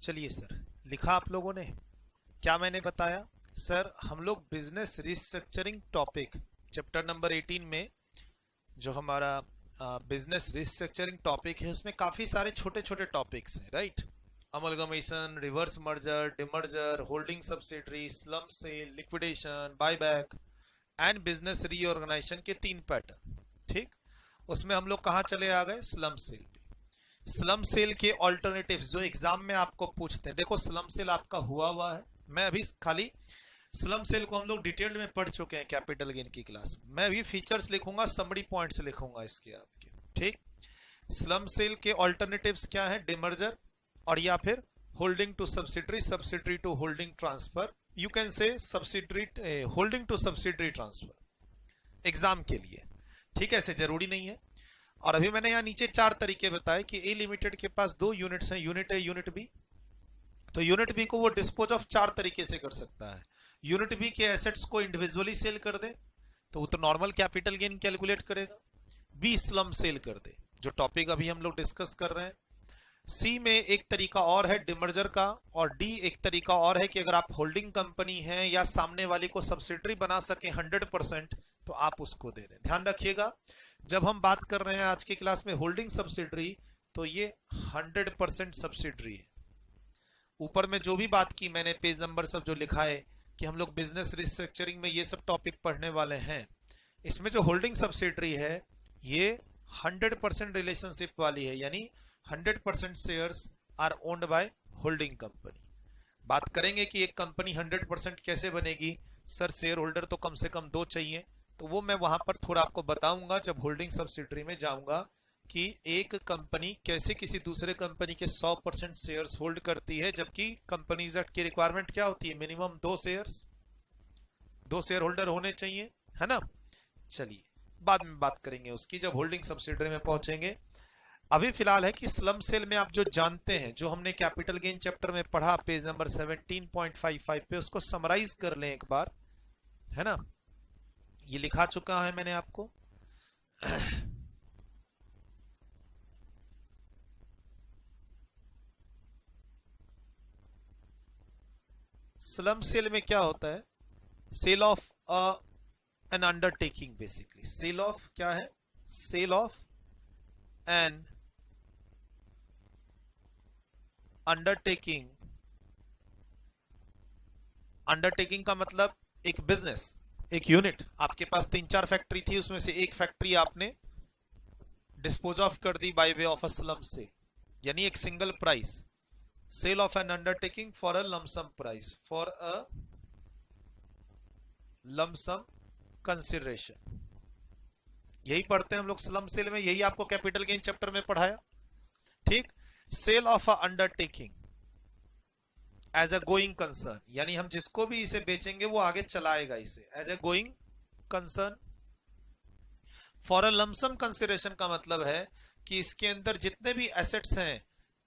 चलिए सर, लिखा आप लोगों ने? क्या मैंने बताया? सर हम लोग business restructuring topic chapter number 18 में जो हमारा बिजनेस रिस्ट्रक्चरिंग टॉपिक है उसमें काफी सारे छोटे छोटे टॉपिक्स हैं, right? Amalgamation, reverse merger, demerger, holding subsidiary, slump sale, liquidation, buyback and business reorganisation के 3 पैटर्न। ठीक, उसमें हम लोग कहाँ चले आ गए? स्लम सेल पे। स्लम सेल के ऑल्टरनेटिव्स जो एग्जाम में आपको पूछते हैं, देखो स्लम सेल आपका हुआ है। मैं अभी खाली स्लम सेल को हम लोग डिटेल में पढ़ चुके हैं कैपिटल गेन की क्लास में। मैं अभी फीचर्स लिखूंगा, समरी पॉइंट्स लिखूंगा इसके आपके। ठीक, स्लम सेल के ऑल्टरनेटिव्स क्या है? डिमर्जर और या फिर holding to subsidiary, subsidiary to holding transfer, you can say subsidiary holding to subsidiary transfer exam के लिए। ठीक है, ऐसे जरूरी नहीं है। और अभी मैंने यहाँ नीचे 4 तरीके बताए कि ए लिमिटेड के पास 2 यूनिट्स हैं, यूनिट ए यूनिट बी। तो यूनिट बी को वो डिस्पोज ऑफ 4 तरीके से कर सकता है। यूनिट बी के एसेट्स को इंडिविजुअली सेल कर दे तो वो तो नॉर्मल कैपिटल गेन कैलकुलेट करेगा। बी स्लम सेल कर दे, जो टॉपिक अभी हम लोग डिस्कस कर रहे हैं। सी में एक तरीका और है डिमर्जर का, और डी एक तरीका और है कि अगर आप होल्डिंग कंपनी है या सामने वाले को सब्सिडरी बना सके 100% तो आप उसको दे दें। ध्यान रखिएगा, जब हम बात कर रहे हैं आज की क्लास में होल्डिंग सब्सिडरी तो ये 100% सब्सिडरी है। ऊपर में जो भी बात की मैंने, पेज नंबर सब जो लिखा है कि हम लोग बिजनेस रिस्ट्रक्चरिंग में ये सब टॉपिक पढ़ने वाले हैं, इसमें जो होल्डिंग सब्सिडरी है ये 100% रिलेशनशिप वाली है, यानी 100% shares are owned by holding company. बात करेंगे कि एक कंपनी 100% कैसे बनेगी। सर शेयर होल्डर तो कम से कम 2 चाहिए, तो वो मैं वहां पर थोड़ा आपको बताऊंगा जब होल्डिंग सब्सिडरी में जाऊंगा कि एक कंपनी कैसे किसी दूसरे कंपनी के 100% शेयर्स होल्ड करती है, जबकि कंपनीज एक्ट की रिक्वायरमेंट क्या होती है? मिनिमम 2 शेयर होल्डर होने चाहिए, है ना? चलिए बाद में बात करेंगे उसकी जब होल्डिंग सब्सिडरी में पहुंचेंगे। अभी फिलहाल है कि स्लम सेल में आप जो जानते हैं, जो हमने कैपिटल गेन चैप्टर में पढ़ा पेज नंबर 17.55 पे, उसको समराइज कर लें एक बार, है ना? ये लिखा चुका है मैंने आपको। स्लम सेल में क्या होता है? Sale of an undertaking, basically sale of क्या है? Sale of an undertaking. Undertaking का मतलब एक बिजनेस, एक यूनिट। आपके पास 3-4 फैक्ट्री थी, उसमें से एक फैक्ट्री आपने डिस्पोज ऑफ कर दी by way of a slump sale, यानी एक single price. Sale of an undertaking for a lump sum price, for a lump sum consideration. यही पढ़ते हैं हम लोग स्लम सेल में, यही आपको कैपिटल गेन चैप्टर में पढ़ाया। ठीक, sale of a undertaking as a going concern, यानी हम जिसको भी इसे बेचेंगे वो आगे चलाएगा इसे as a going concern. For a lump sum consideration का मतलब है कि इसके अंदर जितने भी एसेट्स हैं,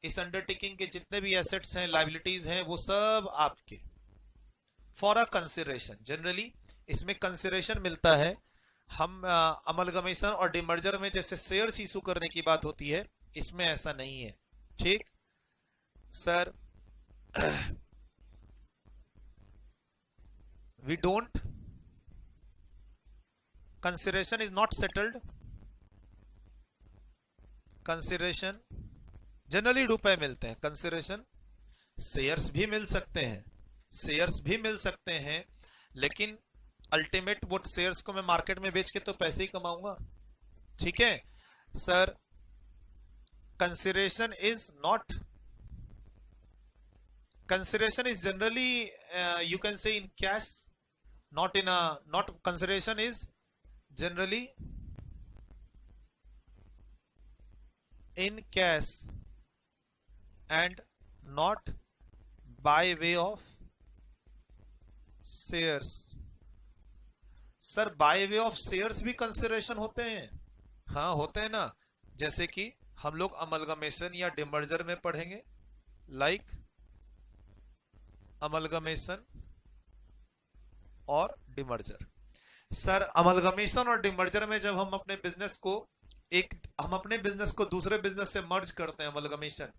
इस अंडरटेकिंग के जितने भी एसेट्स हैं, लायबिलिटीज हैं, वो सब आपके फॉर अ कंसिडरेशन। जनरली इसमें कंसिडरेशन मिलता है। हम अमलगमेशन और डिमर्जर में जैसे शेयर्स इशू करने की बात होती है, इसमें ऐसा नहीं है। ठीक sir, we don't, consideration is not settled, consideration generally रुपए मिलते हैं। कंसिडरेशन शेयर्स भी मिल सकते हैं, शेयर्स भी मिल सकते हैं, लेकिन अल्टीमेट वो शेयर्स को मैं मार्केट में बेच के तो पैसे ही कमाऊंगा। ठीक है sir, consideration is not, consideration is generally you can say in cash, not in a, not consideration is generally in cash and not by way of shares। Sir bye way of shares भी consideration होते हैं? हाँ होते हैं ना, जैसे कि हम लोग अमलगमेशन या डिमर्जर में पढ़ेंगे, लाइक अमलगमेशन और डिमर्जर। सर अमलगमेशन और डिमर्जर में जब हम अपने बिजनेस को दूसरे बिजनेस से मर्ज करते हैं, अमलगमेशन,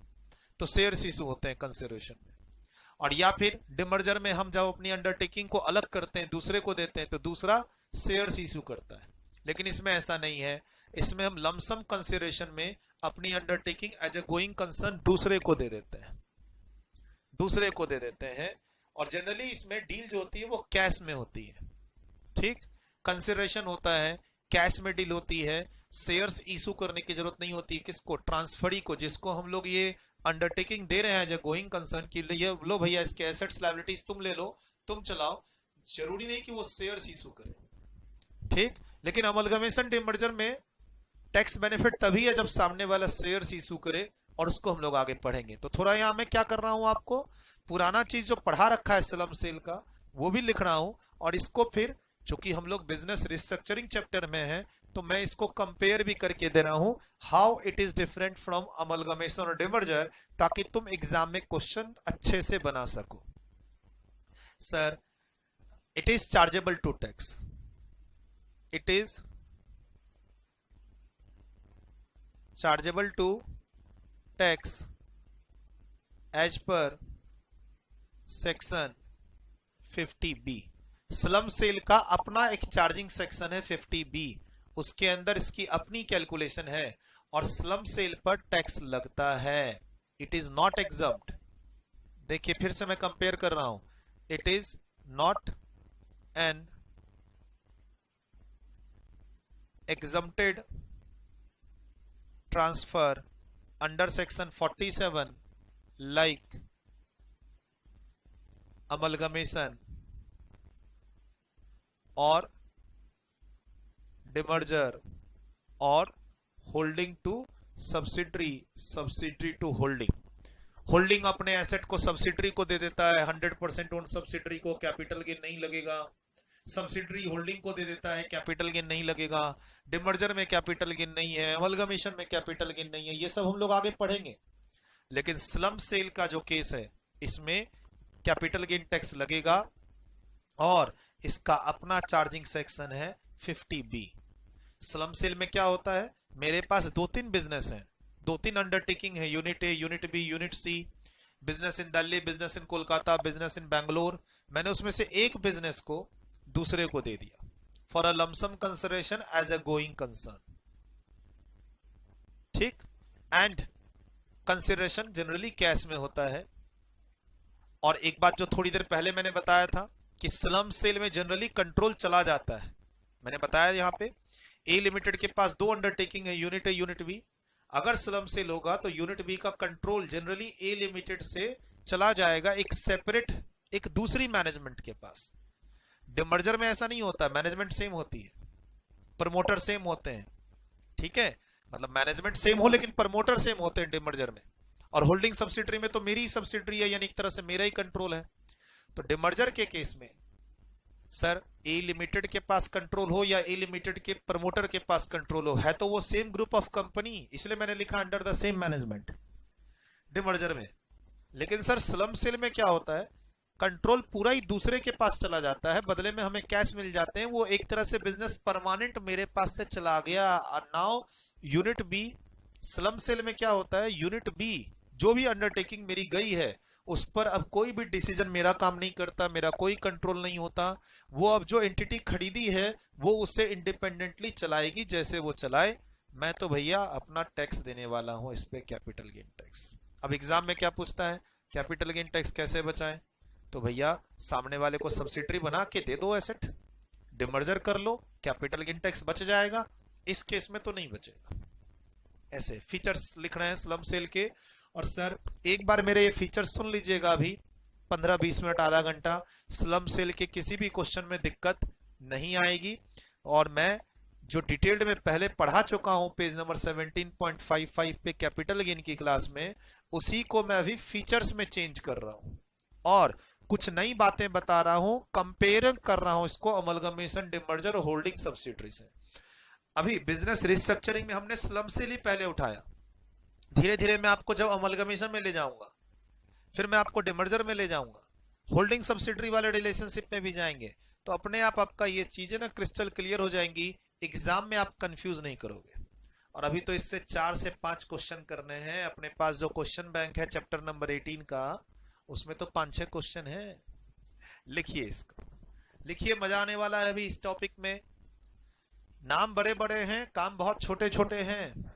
तो शेयर्स इशू होते हैं कंसिडरेशन में। और या फिर डिमर्जर में हम जब अपनी अंडरटेकिंग को अलग करते हैं, दूसरे को देते हैं, तो दूसरा शेयर्स इशू करता है। लेकिन इसमें ऐसा नहीं है, इसमें हम लमसम कंसिडरेशन में अपनी undertaking as a going concern दूसरे को दे देते हैं, दूसरे को दे देते हैं। और जनरली इसमें डील जो होती है वो कैश में होती है। ठीक, कंसिडरेशन होता है, कैश में डील होती है, शेयर्स इशू करने की जरूरत नहीं होती। किसको? ट्रांसफरी को, जिसको हम लोग ये अंडरटेकिंग दे रहे हैं एज ए गोइंग कंसर्न की, ये लो भैया इसके एसेट्स लायबिलिटीज तुम ले लो, तुम चलाओ। जरूरी नहीं कि वो शेयर्स इशू करे। ठीक, लेकिन अमलगमेशन डिमर्जर में टैक्स बेनिफिट तभी है जब सामने वाला शेयर्स इशू करे, और उसको हम लोग आगे पढ़ेंगे। तो थोड़ा यहां मैं क्या कर रहा हूं, आपको पुराना चीज जो पढ़ा रखा है स्लम सेल का वो भी लिख रहा हूं, और इसको फिर चूंकि हम लोग बिजनेस रिस्ट्रक्चरिंग चैप्टर में हैं तो मैं इसको कंपेयर भी करके दे रहा हूं, how it is different from amalgamation और डिमर्जर, ताकि तुम एग्जाम में क्वेश्चन अच्छे से बना सको। Sir, it is chargeable to tax, it is chargeable to tax as per section 50B। Slump sale का अपना एक चार्जिंग सेक्शन है 50B, उसके अंदर इसकी अपनी कैलकुलेशन है, और स्लम सेल पर टैक्स लगता है। It is not exempt. देखिए फिर से मैं कंपेयर कर रहा हूं, it is not an exempted transfer under section 47 like amalgamation और डिमर्जर और holding to subsidiary, subsidiary to holding. Holding अपने एसेट को सब्सिडरी को दे देता है, 100% ओन सब्सिडरी को, कैपिटल गेन नहीं लगेगा। सब्सिडरी होल्डिंग को दे देता है, कैपिटल गेन नहीं लगेगा। डिमर्जर में कैपिटल गेन नहीं है, अमलगमेशन में कैपिटल गेन नहीं है। ये सब हम लोग आगे पढ़ेंगे। लेकिन स्लम सेल का जो केस है इसमें कैपिटल गेन टैक्स लगेगा, और इसका अपना चार्जिंग सेक्शन है 50B। स्लम सेल में क्या होता है, मेरे पास 2-3 बिजनेस हैं, 2-3 अंडरटेकिंग है, unit A, unit B, unit C, business in Delhi, business in Kolkata, business in Bangalore. मैंने उसमें से एक बिजनेस को दूसरे को दे दिया for a lump sum consideration as a going concern. ठीक, एंड कंसिडरेशन जनरली कैश में होता है। और एक बात जो थोड़ी देर पहले मैंने बताया था कि स्लम सेल में जनरली कंट्रोल चला जाता है। मैंने बताया यहां पे ए लिमिटेड के पास 2 अंडरटेकिंग है, यूनिट ए, यूनिट बी। अगर स्लम सेल होगा तो यूनिट बी का कंट्रोल जनरली ए लिमिटेड से चला जाएगा एक सेपरेट, एक दूसरी मैनेजमेंट के पास। डिमर्जर में ऐसा नहीं होता, मैनेजमेंट सेम होती है, प्रमोटर सेम होते हैं। ठीक है, मतलब मैनेजमेंट सेम हो लेकिन प्रमोटर सेम होते हैं डिमर्जर में। और होल्डिंग सब्सिडरी में तो मेरी सब्सिडरी है, यानी एक तरह से मेरा ही कंट्रोल है। तो डिमर्जर के केस में सर ए लिमिटेड के पास कंट्रोल हो या ए लिमिटेड के प्रमोटर के पास कंट्रोल हो, है तो वो सेम ग्रुप ऑफ कंपनी, इसलिए मैंने लिखा under the same management demerger में। लेकिन सर स्लम सेल में क्या होता है, कंट्रोल पूरा ही दूसरे के पास चला जाता है, बदले में हमें कैश मिल जाते हैं। वो एक तरह से बिजनेस परमानेंट मेरे पास से चला गया। Now unit B, slump sale में क्या होता है, यूनिट बी जो भी अंडरटेकिंग मेरी गई है उस पर अब कोई भी डिसीजन मेरा काम नहीं करता, मेरा कोई कंट्रोल नहीं होता। वो अब जो एंटिटी खरीदी है वो उसे इंडिपेंडेंटली चलाएगी जैसे वो चलाए। मैं तो भैया अपना टैक्स देने वाला हूं इस पे, कैपिटल गेन टैक्स। अब एग्जाम में क्या पूछता है, कैपिटल गेन टैक्स कैसे बचाएं? तो भैया सामने वाले को सब्सिडरी बना के दे दो एसेट, डिमर्जर कर लो, कैपिटल गेन टैक्स बच जाएगा। इस केस में तो नहीं बचेगा। ऐसे फीचर्स लिखना है स्लम सेल के। और सर एक बार मेरे ये फीचर्स सुन लीजिएगा, अभी 15-20 मिनट, आधा घंटा स्लम सेल के किसी भी क्वेश्चन में दिक्कत नहीं आएगी। और मैं जो डिटेल्ड में पहले पढ़ा चुका हूं पेज नंबर 17.55 पे कैपिटल गेन की क्लास में, उसी को मैं अभी फीचर्स में चेंज कर रहा हूं और कुछ नई बातें बता रहा हूं, कंपेयर कर रहा हूं इसको अमलगमेशन, डिमर्जर और होल्डिंग सब्सिडरी से। अभी बिजनेस रिस्ट्रक्चरिंग में हमने स्लम सेल ही पहले उठाया, धीरे धीरे मैं आपको जब अमलगमेशन में ले जाऊंगा, फिर मैं आपको डिमर्जर में ले जाऊंगा, होल्डिंग सब्सिडरी वाले रिलेशनशिप में भी जाएंगे, तो अपने आप आपका ये चीजें ना क्रिस्टल क्लियर हो जाएंगी। एग्जाम में आप कंफ्यूज नहीं करोगे। और अभी तो इससे 4 से 5 क्वेश्चन करने हैं। अपने पास जो क्वेश्चन बैंक है चैप्टर नंबर 18 का, उसमें तो 5-6 क्वेश्चन है। लिखिए इसको, लिखिए, मजा आने वाला है अभी इस टॉपिक में। नाम बड़े बड़े हैं, काम बहुत छोटे छोटे हैं।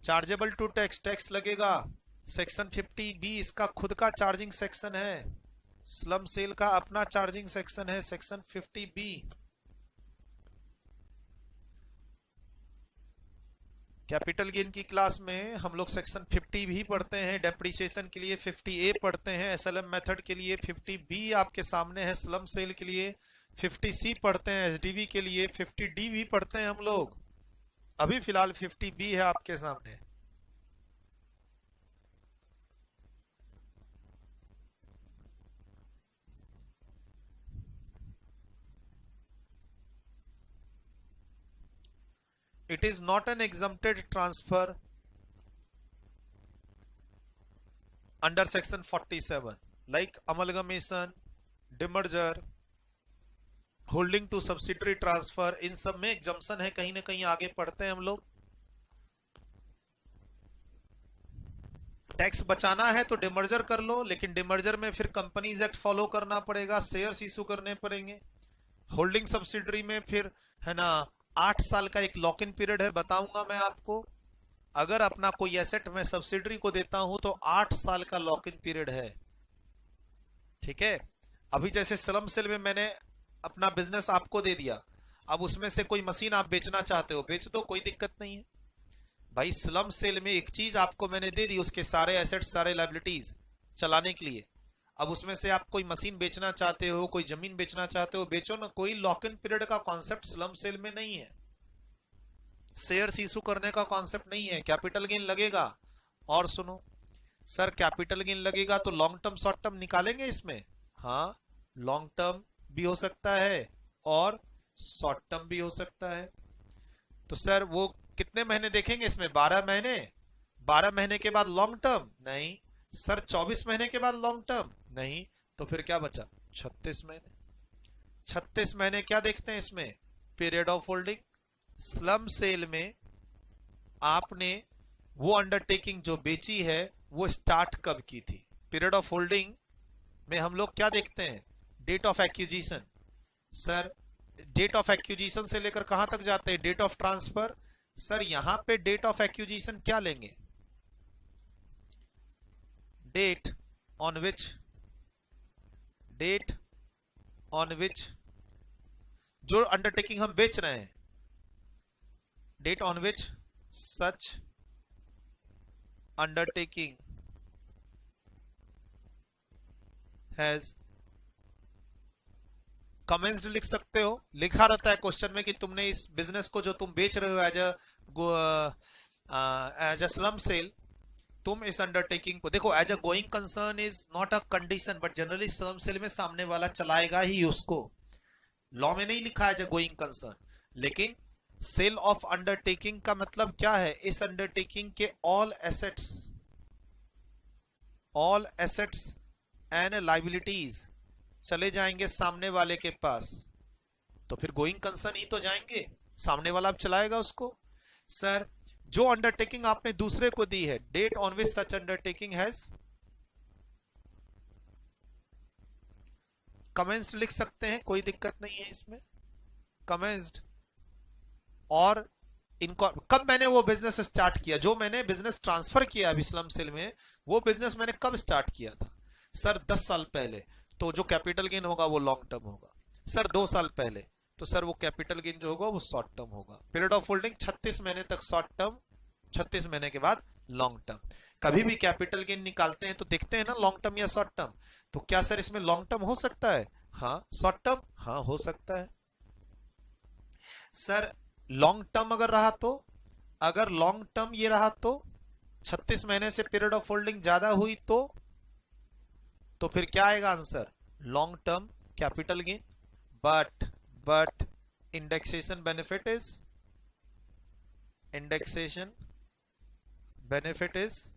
चार्जेबल टू टैक्स, टैक्स लगेगा। सेक्शन 50B इसका खुद का चार्जिंग सेक्शन है। स्लम सेल का अपना चार्जिंग सेक्शन है, सेक्शन 50B। कैपिटल गेन की क्लास में हम लोग सेक्शन 50 भी पढ़ते हैं, डेप्रिसिएशन के लिए 50A पढ़ते हैं, एसएलएम मेथड के लिए 50B आपके सामने है, स्लम सेल के लिए 50C पढ़ते हैं, एसडीवी के लिए 50D भी पढ़ते हैं हम लोग। अभी फिलहाल 50B है आपके सामने। It is not an exempted transfer under section 47 like amalgamation, demerger, holding to subsidiary transfer. इन सब में एग्जम्पशन है, कहीं ना कहीं आगे पढ़ते हैं हम लोग। टैक्स बचाना है तो डिमर्जर कर लो, लेकिन डिमर्जर में फिर कंपनीज एक्ट फॉलो करना पड़ेगा, शेयर्स इशू करने पड़ेंगे। होल्डिंग सब्सिडरी में फिर है ना 8 साल का एक लॉक इन पीरियड है, बताऊंगा मैं आपको। अगर अपना कोई एसेट मैं सब्सिडरी को देता हूं तो 8 साल का लॉक इन पीरियड है, ठीक है। अभी जैसे स्लम सेल में मैंने अपना बिजनेस आपको दे दिया, अब उसमें से कोई मशीन आप बेचना चाहते हो, बेच दो, कोई दिक्कत नहीं है भाई। स्लम सेल में एक चीज आपको मैंने दे दी, उसके सारे एसेट्स सारे लायबिलिटीज चलाने के लिए। अब उसमें से आप कोई मशीन बेचना चाहते हो, कोई जमीन बेचना चाहते हो, बेचो ना। कोई लॉक इन पीरियड का कॉन्सेप्ट स्लम सेल में नहीं है, शेयर्स इशू करने का कॉन्सेप्ट नहीं है। कैपिटल गेन लगेगा। और सुनो सर, कैपिटल गेन लगेगा तो लॉन्ग टर्म शॉर्ट टर्म निकालेंगे इसमें? हाँ, लॉन्ग टर्म भी हो सकता है और शॉर्ट टर्म भी हो सकता है। तो सर वो कितने महीने देखेंगे इसमें? 12 महीने। 12 महीने के बाद लॉन्ग टर्म नहीं सर। 24 महीने के बाद लॉन्ग टर्म नहीं। तो फिर क्या बचा? 36 महीने। 36 महीने क्या देखते हैं इसमें? Period of holding. Slum sale में आपने वो अंडरटेकिंग जो बेची है वो स्टार्ट कब की थी? पीरियड ऑफ होल्डिंग में हम लोग क्या देखते हैं? Date of acquisition. Sir date of acquisition से लेकर कहां तक जाते हैं? Date of transfer. सर यहां पे डेट ऑफ एक्विजिशन क्या लेंगे? डेट ऑन विच जो अंडरटेकिंग हम बेच रहे हैं, date on which such undertaking has commenced लिख सकते हो। लिखा रहता है क्वेश्चन में कि तुमने इस बिजनेस को जो तुम बेच रहे हो एज अ स्लम सेल, तुम इस अंडरटेकिंग को देखो as a going concern is not a condition, but generally slump sale में सामने वाला चलाएगा ही उसको। लॉ में नहीं लिखा है एज अ गोइंग कंसर्न, लेकिन सेल ऑफ अंडरटेकिंग का मतलब क्या है? इस अंडरटेकिंग के ऑल एसेट्स एंड लायबिलिटीज चले जाएंगे सामने वाले के पास, तो फिर गोइंग कंसर्न ही तो जाएंगे, सामने वाला अब चलाएगा उसको। सर जो अंडरटेकिंग आपने दूसरे को दी है, date on which such undertaking has commenced लिख सकते हैं, कोई दिक्कत नहीं है इसमें। कमेंस्ड। और इनको कब मैंने वो बिजनेस स्टार्ट किया, जो मैंने बिजनेस ट्रांसफर किया अभी स्लम सेल में, वो बिजनेस मैंने कब स्टार्ट किया था? सर 10 साल पहले। तो जो कैपिटल गेन होगा वो लॉन्ग टर्म होगा। सर 2 साल पहले, तो सर वो कैपिटल गेन जो होगा वो शॉर्ट टर्म होगा। पीरियड ऑफ होल्डिंग 36 महीने तक शॉर्ट टर्म, 36 महीने के बाद लॉन्ग टर्म। कभी भी कैपिटल गेन निकालते हैं तो देखते हैं ना लॉन्ग टर्म या शॉर्ट टर्म। तो क्या सर इसमें लॉन्ग टर्म हो सकता है? हाँ। Short term? हाँ हो सकता है। सर लॉन्ग टर्म अगर रहा तो, अगर लॉन्ग टर्म ये रहा तो 36 महीने से पीरियड ऑफ होल्डिंग ज्यादा हुई तो फिर क्या आएगा answer? Long term capital gain. But indexation benefit is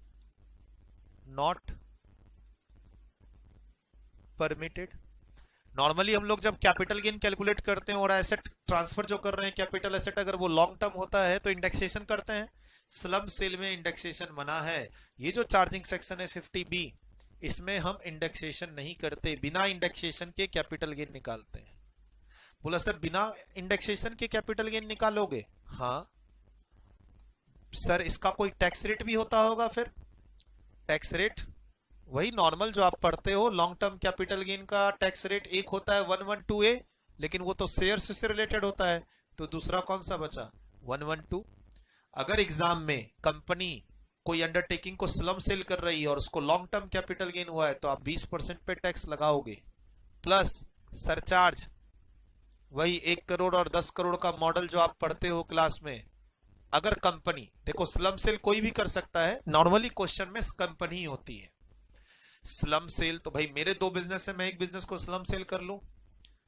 not permitted. Normally हम लोग जब कैपिटल गेन कैलकुलेट करते हैं और एसेट ट्रांसफर जो कर रहे हैं कैपिटल एसेट अगर वो लॉन्ग टर्म होता है तो इंडेक्सेशन करते हैं। स्लम सेल में इंडेक्सेशन मना है। ये जो चार्जिंग सेक्शन है 50B, इसमें हम इंडेक्सेशन नहीं करते, बिना इंडेक्सेशन के कैपिटल गेन निकालते हैं। बोला सर बिना इंडेक्सेशन के कैपिटल गेन निकालोगे? हाँ सर इसका कोई टैक्स रेट भी होता होगा? फिर टैक्स रेट वही नॉर्मल जो आप पढ़ते हो, लॉन्ग टर्म कैपिटल गेन का टैक्स रेट एक होता है 112A, लेकिन वो तो शेयर्स से रिलेटेड होता है। तो दूसरा कौन सा बचा? 112। अगर एग्जाम में कंपनी कोई अंडरटेकिंग को स्लम सेल कर रही है और उसको लॉन्ग टर्म कैपिटल गेन हुआ है तो आप 20% पे टैक्स लगाओगे, प्लस सरचार्ज। वही 1 करोड़ और 10 करोड़ का मॉडल जो आप पढ़ते हो क्लास में। अगर कंपनी, देखो स्लम सेल कोई भी कर सकता है, नॉर्मली क्वेश्चन में कंपनी होती है स्लम सेल। तो भाई मेरे 2 बिजनेस है, मैं एक बिजनेस को स्लम सेल कर लूं।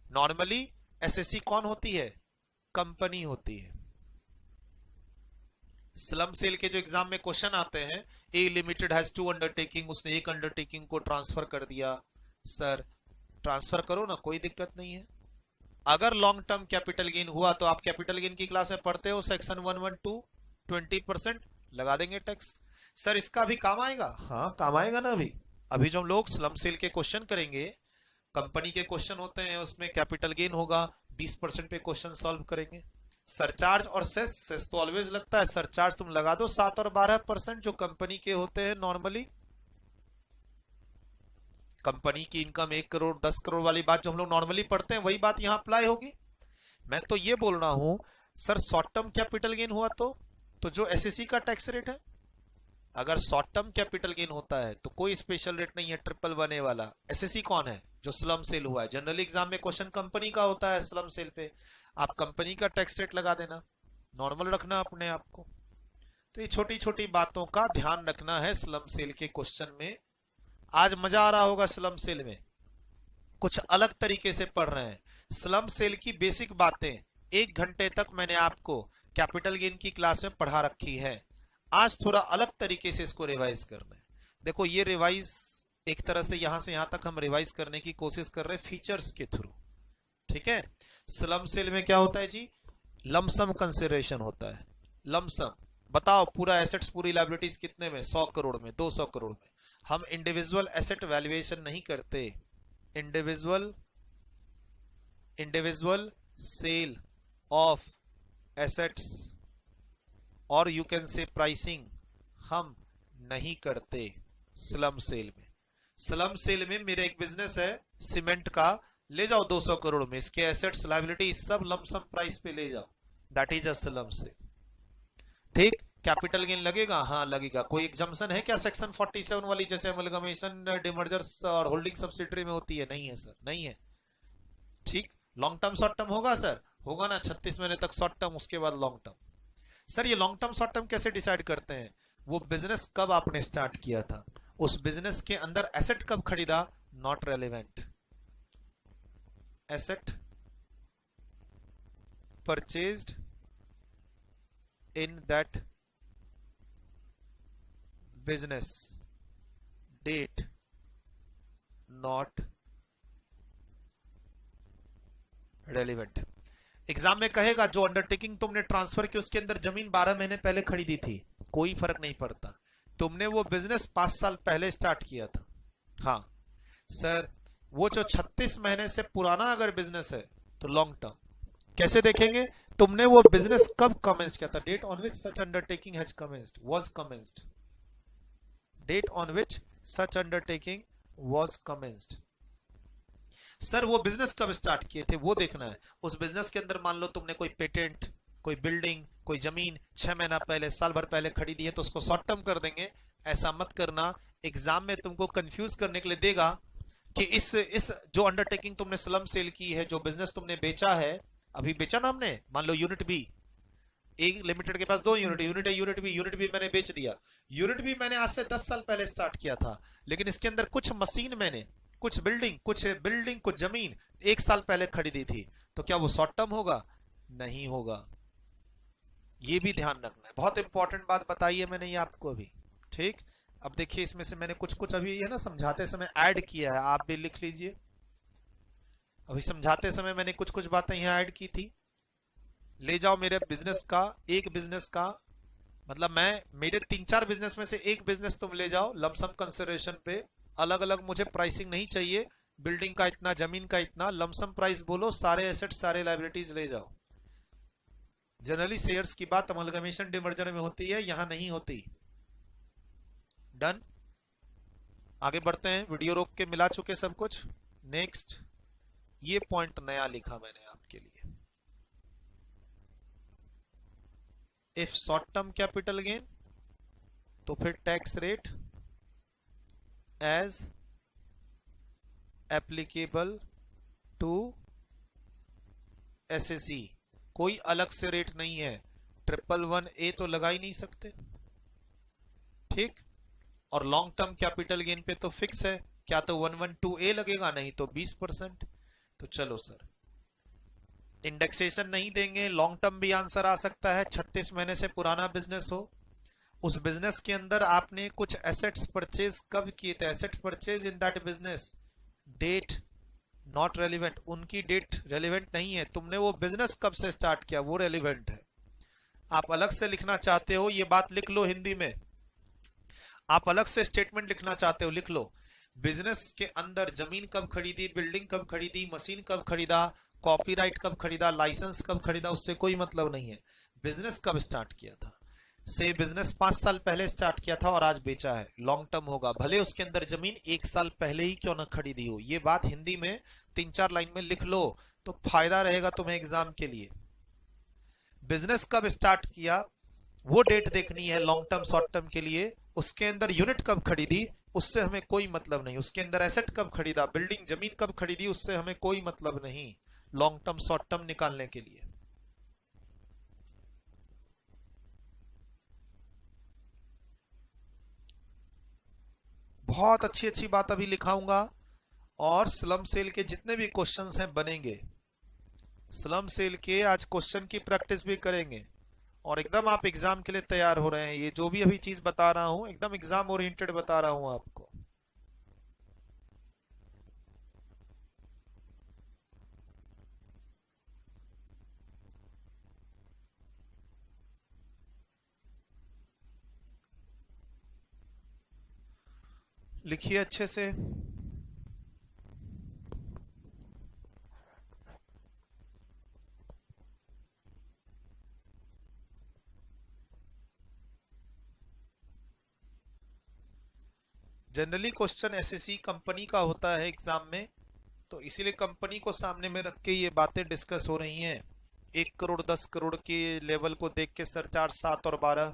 नॉर्मली एसएससी कौन होती है? कंपनी होती है। स्लम सेल के जो एग्जाम में क्वेश्चन आते हैं, ए लिमिटेड हैज 2 अंडरटेकिंग, उसने एक अंडरटेकिंग को ट्रांसफर कर दिया। सर ट्रांसफर करो ना, कोई दिक्कत नहीं है। अगर लॉन्ग टर्म कैपिटल गेन हुआ तो आप कैपिटल गेन की क्लास में पढ़ते हो, सेक्शन 112 20% लगा देंगे टैक्स। सर इसका भी काम आएगा? हाँ काम आएगा ना। अभी जो हम लोग स्लम सेल के क्वेश्चन करेंगे, कंपनी के क्वेश्चन होते हैं, उसमें कैपिटल गेन होगा, 20% पे क्वेश्चन सॉल्व करेंगे। सरचार्ज और सेस, सेस तो ऑलवेज लगता है, सरचार्ज तुम लगा दो 7 और 12% जो कंपनी के होते हैं नॉर्मली। कंपनी की इनकम 1 करोड़ 10 करोड़ वाली बात जो हम लोग नॉर्मली पढ़ते हैं, वही बात यहां अप्लाई होगी। मैं तो ये बोल रहा हूं sir short term capital gain हुआ तो जो एसएससी का टैक्स रेट है, अगर शॉर्ट टर्म कैपिटल गेन होता है तो कोई स्पेशल रेट नहीं है, 111 वाला। एसएससी कौन है? जो स्लम सेल हुआ है। जनरल एग्जाम में क्वेश्चन कंपनी का होता है स्लम सेल पे, आप कंपनी का टैक्स रेट लगा देना, नॉर्मल रखना अपने आप को। तो ये छोटी छोटी बातों का ध्यान रखना है स्लम सेल के क्वेश्चन में। आज मजा आ रहा होगा स्लम सेल में, कुछ अलग तरीके से पढ़ रहे हैं। स्लम सेल की बेसिक बातें 1 घंटे तक मैंने आपको कैपिटल गेन की क्लास में पढ़ा रखी है। आज थोड़ा अलग तरीके से इसको रिवाइज करना है। देखो ये रिवाइज एक तरह से यहां तक हम रिवाइज करने की कोशिश कर रहे हैं फीचर्स के थ्रू, ठीक है। स्लम सेल में क्या होता है जी? लमसम कंसिडरेशन होता है। लमसम बताओ पूरा एसेट्स पूरी लायबिलिटीज कितने में? 100 करोड़ में, 200 करोड़ में। हम इंडिविजुअल एसेट वैल्यूएशन नहीं करते, इंडिविजुअल सेल ऑफ एसेट्स और यू कैन से प्राइसिंग हम नहीं करते स्लम सेल में। स्लम सेल में मेरा एक बिजनेस है सीमेंट का, ले जाओ 200 करोड़ में, इसके एसेट्स लायबिलिटी सब लमसम प्राइस पे ले जाओ, that is a slump cell. ठीक, कैपिटल गेन लगेगा? हाँ लगेगा। कोई एग्जम्पशन है क्या सेक्शन 47 वाली, जैसे अमलगमेशन डिमर्जर्स और होल्डिंग सब्सिडरी में होती है? नहीं है सर, नहीं है। ठीक, लॉन्ग टर्म शॉर्ट टर्म होगा सर? होगा ना, 36 महीने तक शॉर्ट टर्म, उसके बाद लॉन्ग टर्म। सर ये लॉन्ग टर्म शॉर्ट टर्म कैसे डिसाइड करते हैं? वो बिजनेस कब आपने स्टार्ट किया था, उस बिजनेस के अंदर एसेट कब खरीदा, not relevant. Asset purchased in that business, date not relevant. Exam में कहेगा जो अंडरटेकिंग तुमने ट्रांसफर की उसके अंदर जमीन 12 महीने पहले खरीदी थी, कोई फर्क नहीं पड़ता, तुमने वो बिजनेस 5 साल पहले स्टार्ट किया था। हाँ सर वो जो 36 महीने से पुराना अगर बिजनेस है तो लॉन्ग टर्म। कैसे देखेंगे? तुमने वो बिजनेस कब कमेंस किया था, date on which such undertaking has commenced, was commenced, date on which such undertaking was commenced. Sir वो बिजनेस कब स्टार्ट किए थे वो देखना है। उस बिजनेस के अंदर मान लो तुमने कोई पेटेंट, कोई बिल्डिंग, कोई जमीन 6 महीना पहले, साल भर पहले खरीदी है तो उसको शॉर्ट टर्म कर देंगे। ऐसा मत करना, एग्जाम में तुमको कंफ्यूज करने के लिए देगा कि इस जो अंडरटेकिंग तुमने स्लम सेल की है, जो बिजनेस तुमने बेचा है, अभी बेचा ना हमने, मान लो यूनिट बी, एक लिमिटेड के पास 2 unit, unit A unit B मैंने बेच दिया। यूनिट बी मैंने आज से 10 साल पहले स्टार्ट किया था, लेकिन इसके अंदर कुछ मशीन मैंने, कुछ बिल्डिंग कुछ जमीन 1 साल पहले खरीदी थी, तो क्या वो शॉर्ट टर्म होगा? नहीं होगा। ये भी ध्यान रखना है, बहुत इंपॉर्टेंट बात बताई है मैंने ये आपको अभी। ठीक, अब देखिए इसमें से मैंने कुछ अभी है ना समझाते समय ऐड किया है, आप भी लिख लीजिए। अभी समझाते समय मैंने कुछ कुछ बातें यहाँ ऐड की थी। ले जाओ मेरे बिजनेस का, एक बिजनेस का मतलब मैं मेरे 3-4 बिजनेस में से एक बिजनेस तुम ले जाओ लमसम कंसिडरेशन पे, अलग अलग मुझे प्राइसिंग नहीं चाहिए, बिल्डिंग का इतना, जमीन का इतना, लमसम प्राइस बोलो, सारे एसेट सारे लाइबिलिटीज ले जाओ। जनरली शेयर्स की बात अमलगमेशन डिमर्जर में होती है, यहां नहीं होती। डन, आगे बढ़ते हैं, वीडियो रोक के मिला चुके सब कुछ। नेक्स्ट, ये पॉइंट नया लिखा मैंने आपके लिए। If short term capital gain तो फिर tax rate as applicable to SSE, कोई अलग से रेट नहीं है, 111A तो लगा ही नहीं सकते, ठीक। और लॉन्ग टर्म कैपिटल गेन पे तो फिक्स है, क्या तो 112A लगेगा, नहीं तो 20%। तो चलो सर, इंडेक्सेशन नहीं देंगे, लॉन्ग टर्म भी आंसर आ सकता है, 36 महीने से पुराना बिजनेस हो, उस बिजनेस के अंदर आपने कुछ एसेट्स परचेज कब किए थे, asset purchase in that business, date not relevant, उनकी डेट रेलिवेंट नहीं है, तुमने वो बिजनेस कब से स्टार्ट किया वो रेलिवेंट है। आप अलग से लिखना चाहते हो ये बात लिख लो हिंदी में, आप अलग से स्टेटमेंट लिखना चाहते हो लिख लो, बिजनेस के अंदर जमीन कब खरीदी, बिल्डिंग कब खरीदी, मशीन कब खरीदा, कॉपीराइट कब खरीदा, लाइसेंस कब खरीदा, उससे कोई मतलब नहीं है, बिजनेस कब स्टार्ट किया था। से बिजनेस 5 साल पहले स्टार्ट किया था और आज बेचा है, लॉन्ग टर्म होगा, भले उसके अंदर जमीन 1 साल पहले ही क्यों ना खरीदी हो। ये बात हिंदी में 3-4 लाइन में लिख लो तो फायदा रहेगा तुम्हें एग्जाम के लिए। बिजनेस कब स्टार्ट किया वो डेट देखनी है लॉन्ग टर्म शॉर्ट टर्म के लिए, उसके अंदर यूनिट कब खरीदी उससे हमें कोई मतलब नहीं, उसके अंदर एसेट कब खरीदा, बिल्डिंग जमीन कब खरीदी उससे हमें कोई मतलब नहीं, लॉन्ग टर्म शॉर्ट टर्म निकालने के लिए। बहुत अच्छी अच्छी बात अभी लिखाऊंगा, और स्लम सेल के जितने भी क्वेश्चंस हैं बनेंगे, स्लम सेल के आज क्वेश्चन की प्रैक्टिस भी करेंगे, और एकदम आप एग्जाम के लिए तैयार हो रहे हैं। ये जो भी अभी चीज बता रहा हूं एकदम एग्जाम ओरिएंटेड बता रहा हूं आपको। लिखिए अच्छे से। जनरली क्वेश्चन एसएससी कंपनी का होता है एग्जाम में, तो इसीलिए कंपनी को सामने में रख के ये बातें डिस्कस हो रही हैं। 1 करोड़ 10 करोड़ के लेवल को देख के सर 4, 7 और 12,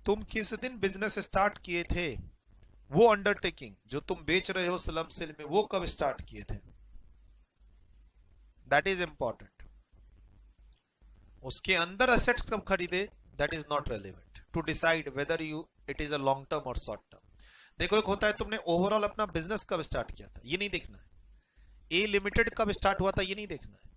तुम किस दिन बिजनेस स्टार्ट किए थे, वो अंडरटेकिंग जो तुम बेच रहे हो स्लम सेल में वो कब स्टार्ट किए थे, दैट इज इंपॉर्टेंट। उसके अंदर एसेट्स कब खरीदे that is not relevant to decide whether you it is a long term और शॉर्ट टर्म। देखो एक होता है तुमने ओवरऑल अपना बिजनेस कब स्टार्ट किया था ये नहीं देखना है, ए लिमिटेड कब स्टार्ट हुआ था ये नहीं देखना है,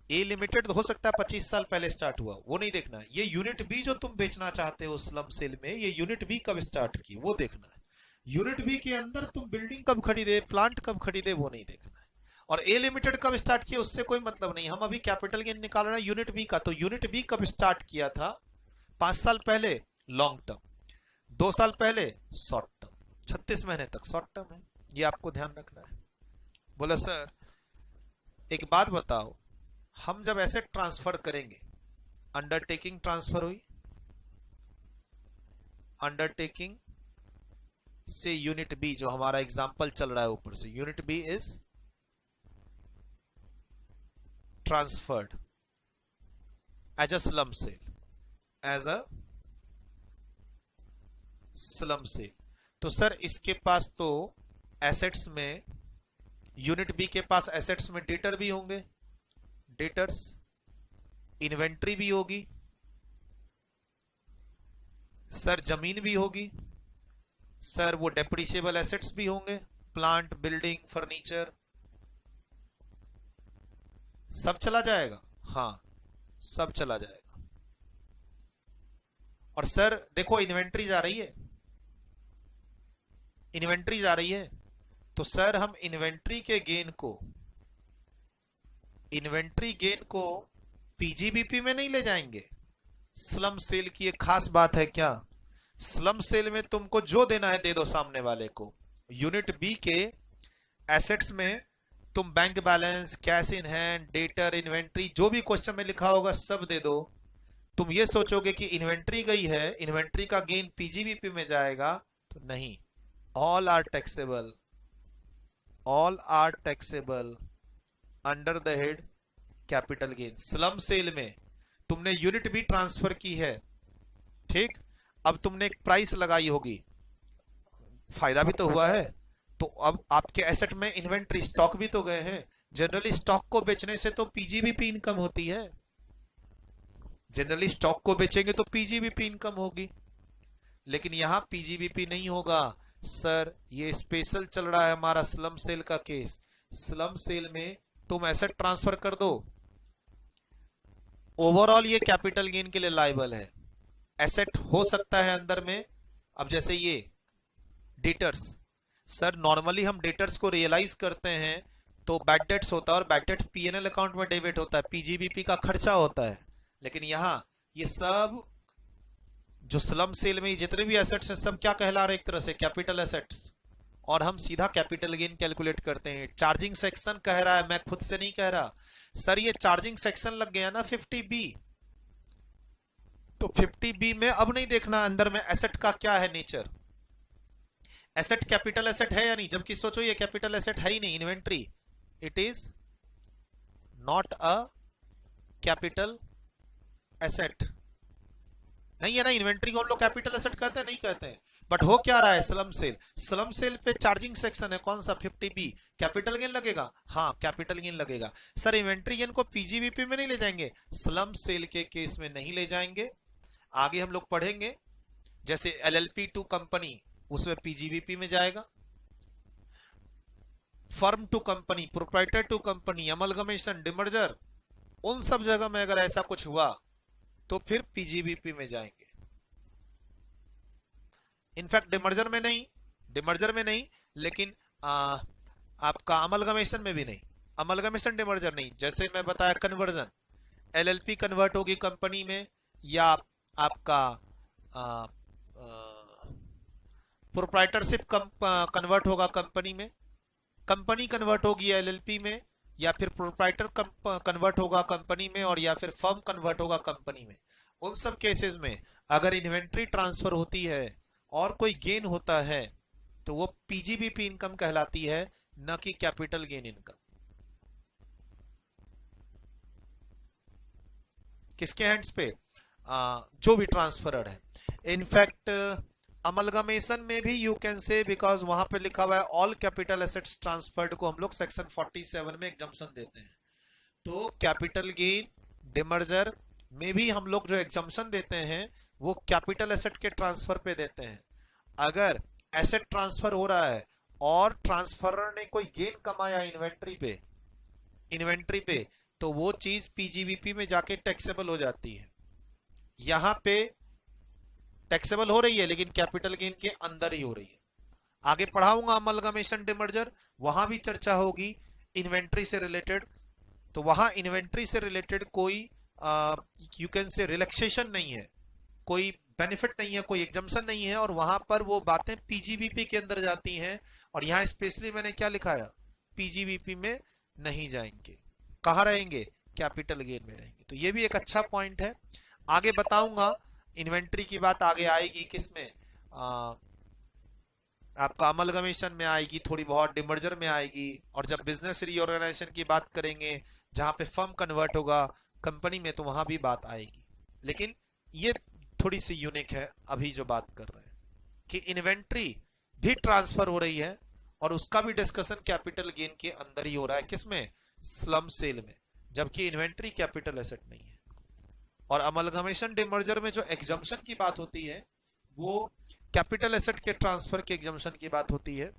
ए लिमिटेड हो सकता है 25 साल पहले स्टार्ट हुआ वो नहीं देखना है, ये यूनिट बी जो तुम बेचना चाहते हो स्लम सेल में ये यूनिट बी कब स्टार्ट की वो देखना है, यूनिट बी के अंदर तुम बिल्डिंग कब खरीदे, प्लांट कब खरीदे वो नहीं देखना है, और ए लिमिटेड कब स्टार्ट किया उससे कोई मतलब नहीं। हम अभी कैपिटल गेन निकाल रहे हैं यूनिट बी का, तो यूनिट बी कब स्टार्ट किया था, 5 साल पहले लॉन्ग टर्म, 2 साल पहले शॉर्ट टर्म, 36 महीने तक शॉर्ट टर्म है, ये आपको ध्यान रखना है। बोला सर एक बात बताओ, हम जब एसेट ट्रांसफर करेंगे, अंडरटेकिंग ट्रांसफर हुई, अंडरटेकिंग से यूनिट बी जो हमारा एग्जांपल चल रहा है ऊपर से, unit B is transferred as a slump sale, as a slump sale. तो सर इसके पास तो एसेट्स में, यूनिट बी के पास एसेट्स में डेटर भी होंगे, डेटर्स, इन्वेंट्री भी होगी, सर जमीन भी होगी, सर वो डेप्रिसिएबल एसेट्स भी होंगे, प्लांट, बिल्डिंग, फर्नीचर, सब चला जाएगा, हाँ सब चला जाएगा। और सर देखो इन्वेंट्री जा रही है, इन्वेंट्री जा रही है, तो सर हम इन्वेंट्री गेन को पीजीबीपी में नहीं ले जाएंगे। स्लम सेल की एक खास बात है क्या, स्लम सेल में तुमको जो देना है दे दो सामने वाले को। यूनिट बी के एसेट्स में तुम bank balance, cash in hand, debtor, inventory, जो भी क्वेश्चन में लिखा होगा सब दे दो। तुम ये सोचोगे कि इन्वेंट्री गई है, इन्वेंट्री का गेन पीजीबीपी में जाएगा, तो नहीं। All are taxable, all are taxable under the head capital gain. Slump sale में तुमने यूनिट भी ट्रांसफर की है, ठीक, अब तुमने एक प्राइस लगाई होगी, फायदा भी तो हुआ है, तो अब आपके एसेट में इन्वेंट्री स्टॉक भी तो गए हैं। जनरली स्टॉक को बेचने से तो पीजीबीपी इनकम होती है, जनरली स्टॉक को बेचेंगे तो पीजीबीपी इनकम होगी, लेकिन यहां पीजीबीपी नहीं होगा। सर ये स्पेशल चल रहा है हमारा स्लम सेल का केस। स्लम सेल में तुम एसेट ट्रांसफर कर दो, ओवरऑल ये कैपिटल गेन के लिए लायबल है। एसेट हो सकता है अंदर में, अब जैसे ये डेटर्स, सर नॉर्मली हम डेटर्स को रियलाइज करते हैं तो बैड डेट्स होता है, और बैड डेट पीएनएल अकाउंट में डेबिट होता है, पीजीबीपी का खर्चा होता है। लेकिन यहां ये सब जो स्लम सेल में जितने भी एसेट्स हैं सब क्या कहला रहे, एक तरह से कैपिटल एसेट्स, और हम सीधा कैपिटल गेन कैलकुलेट करते हैं। चार्जिंग सेक्शन कह रहा है, मैं खुद से नहीं कह रहा। सर ये चार्जिंग सेक्शन लग गया ना 50B, तो 50B में अब नहीं देखना अंदर में एसेट का क्या है नेचर, एसेट कैपिटल एसेट है या नहीं, जबकि सोचो ये कैपिटल एसेट है ही नहीं, inventory, it is not a capital asset, नहीं है ना। इन्वेंट्री को हम लोग कैपिटल एसेट कहते हैं, नहीं कहते हैं, बट हो क्या रहा है स्लम सेल, स्लम सेल पे चार्जिंग सेक्शन है, कौन सा 50B, कैपिटल गेन लगेगा, हाँ कैपिटल गेन लगेगा। सर इन्वेंट्री गेन को पीजीबीपी में नहीं ले जाएंगे, स्लम सेल के केस में नहीं ले जाएंगे। आगे हम लोग पढ़ेंगे जैसे एलएलपी टू कंपनी, उसमें पीजीबीपी में जाएगा। Firm to company, proprietor to company, amalgamation, demerger, उन सब जगह में अगर ऐसा कुछ हुआ तो फिर पीजीबीपी में जाएंगे। इनफैक्ट डिमर्जर में नहीं, लेकिन आपका अमलगमेशन में भी नहीं, अमलगमेशन डिमर्जर नहीं। जैसे मैं बताया कन्वर्जन, एलएलपी कन्वर्ट होगी कंपनी में, या आपका प्रोप्राइटरशिप कन्वर्ट होगा कंपनी में, कंपनी कन्वर्ट होगी एलएलपी में, या फिर प्रोप्राइटर कन्वर्ट होगा कंपनी में, और या फिर फर्म कन्वर्ट होगा कंपनी में। उन सब केसेस में अगर इन्वेंट्री ट्रांसफर होती है और कोई गेन होता है तो वो पीजीबीपी इनकम कहलाती है, न कि कैपिटल गेन इनकम। किसके हैंड्स पे, जो भी ट्रांसफरर है। इनफैक्ट अमलगमेशन में भी यू कैन से, बिकॉज वहां पे लिखा हुआ है ऑल कैपिटल एसेट्स ट्रांसफर्ड को हम लोग सेक्शन 47 में एग्जम्पशन देते हैं। तो कैपिटल गेन डिमर्जर में भी हम लोग जो एग्जम्पशन देते हैं वो कैपिटल एसेट के ट्रांसफर पे देते हैं। अगर एसेट ट्रांसफर हो रहा है और ट्रांसफरर ने कोई गेन कमाया इन्वेंट्री पे, तो वो चीज पीजीबीपी में जाके टैक्सेबल हो जाती है। यहां पे टैक्सेबल हो रही है लेकिन कैपिटल गेन के अंदर ही हो रही है। आगे पढ़ाऊंगा अमलगमेशन डिमर्जर, वहां भी चर्चा होगी इन्वेंट्री से रिलेटेड। तो वहां इन्वेंट्री से रिलेटेड कोई यू कैन से रिलैक्सेशन नहीं है, कोई बेनिफिट नहीं है, कोई एग्जम्पशन नहीं है, और वहां पर वो बातें पीजीबीपी के अंदर जाती हैं। और यहां स्पेशली मैंने क्या लिखा है, पीजीबीपी में नहीं जाएंगे, कहां रहेंगे, कैपिटल गेन में रहेंगे। तो ये भी एक अच्छा पॉइंट है। आगे बताऊंगा इन्वेंट्री की बात आगे आएगी, किसमें, आपका अमलगमेशन में आएगी, थोड़ी बहुत डिमर्जर में आएगी, और जब बिजनेस रीऑर्गेनाइजेशन की बात करेंगे जहां पे फर्म कन्वर्ट होगा कंपनी में, तो वहां भी बात आएगी। लेकिन ये थोड़ी सी यूनिक है अभी जो बात कर रहे हैं कि इन्वेंट्री भी ट्रांसफर हो रही है और उसका भी डिस्कशन कैपिटल गेन के अंदर ही हो रहा है, किसमें, स्लम सेल में, जबकि इन्वेंट्री कैपिटल एसेट नहीं है। और अमलगमेशन डिमर्जर में जो एग्जम्पशन की बात होती है वो कैपिटल एसेट के ट्रांसफर के एग्जम्पशन की बात होती है,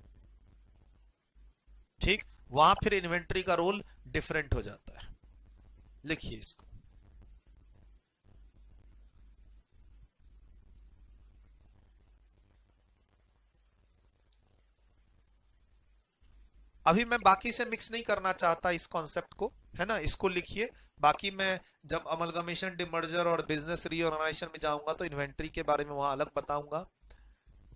ठीक। वहां फिर इन्वेंट्री का रोल डिफरेंट हो जाता है। लिखिए इसको, अभी मैं बाकी से मिक्स नहीं करना चाहता इस कॉन्सेप्ट को, है ना, इसको लिखिए। बाकी मैं जब अमलगमेशन, डिमर्जर और बिजनेस रीऑर्गेनाइजेशन में जाऊंगा तो इन्वेंट्री के बारे में वहां अलग बताऊंगा।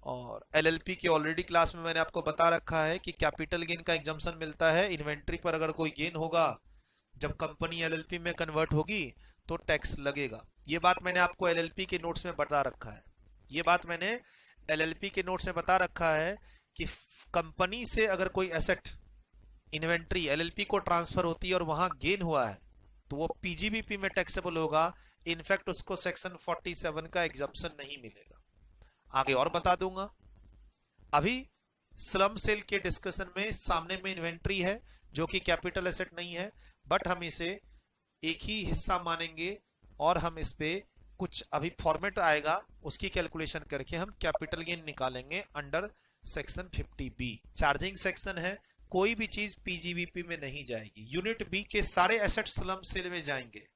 और एलएलपी की ऑलरेडी क्लास में मैंने आपको बता रखा है कि कैपिटल गेन का एग्जम्पशन मिलता है इन्वेंट्री पर। अगर कोई गेन होगा जब कंपनी एलएलपी में कन्वर्ट होगी तो टैक्स लगेगा। ये बात मैंने आपको एलएलपी के नोट्स में बता रखा है। ये बात मैंने एलएलपी के नोट्स में बता रखा है कि कंपनी से अगर कोई एसेट इन्वेंट्री एलएलपी को ट्रांसफर होती है और वहां गेन हुआ है तो वो पीजीबीपी में टैक्सेबल होगा। इनफैक्ट उसको सेक्शन 47 का एग्जम्पशन नहीं मिलेगा। आगे और बता दूंगा। अभी स्लम सेल के डिस्कशन में सामने में इन्वेंट्री है जो कि कैपिटल एसेट नहीं है, बट हम इसे एक ही हिस्सा मानेंगे और हम इस पे कुछ अभी फॉर्मेट आएगा, उसकी कैलकुलेशन करके हम कैपिटल गेन निकालेंगे under section 50B। Charging section है, कोई भी चीज पीजीबीपी में नहीं जाएगी। यूनिट बी के सारे एसेट स्लम सेल में जाएंगे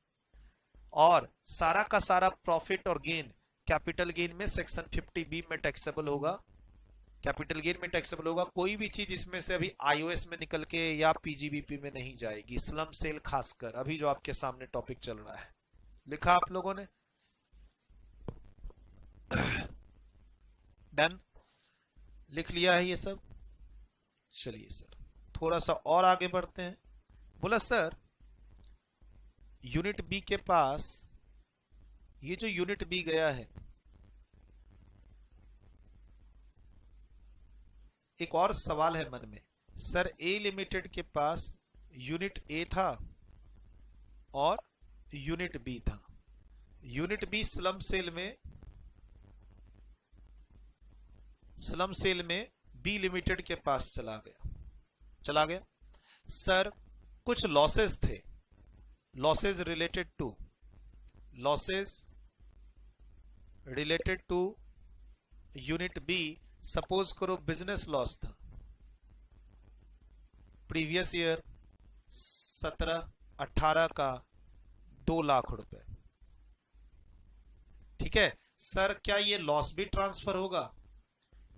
और सारा का सारा प्रॉफिट और गेन कैपिटल गेन में सेक्शन 50B में टैक्सेबल होगा। कैपिटल गेन में टैक्सेबल होगा। कोई भी चीज इसमें से अभी आईओएस में निकल के या पीजीबीपी में नहीं जाएगी, स्लम सेल खासकर अभी जो आपके सामने टॉपिक चल रहा है। लिखा आप लोगों ने? डन, लिख लिया है ये सब? चलिए सर थोड़ा सा और आगे बढ़ते हैं। बोला सर यूनिट बी के पास ये जो यूनिट बी गया है, एक और सवाल है मन में। सर ए लिमिटेड के पास यूनिट ए था और यूनिट बी था। यूनिट बी स्लम सेल में बी लिमिटेड के पास चला गया। सर कुछ लॉसेस थे, losses related to unit B. Suppose करो बिजनेस लॉस था प्रीवियस ईयर 17-18 का 2 लाख रुपए। ठीक है सर, क्या ये लॉस भी ट्रांसफर होगा?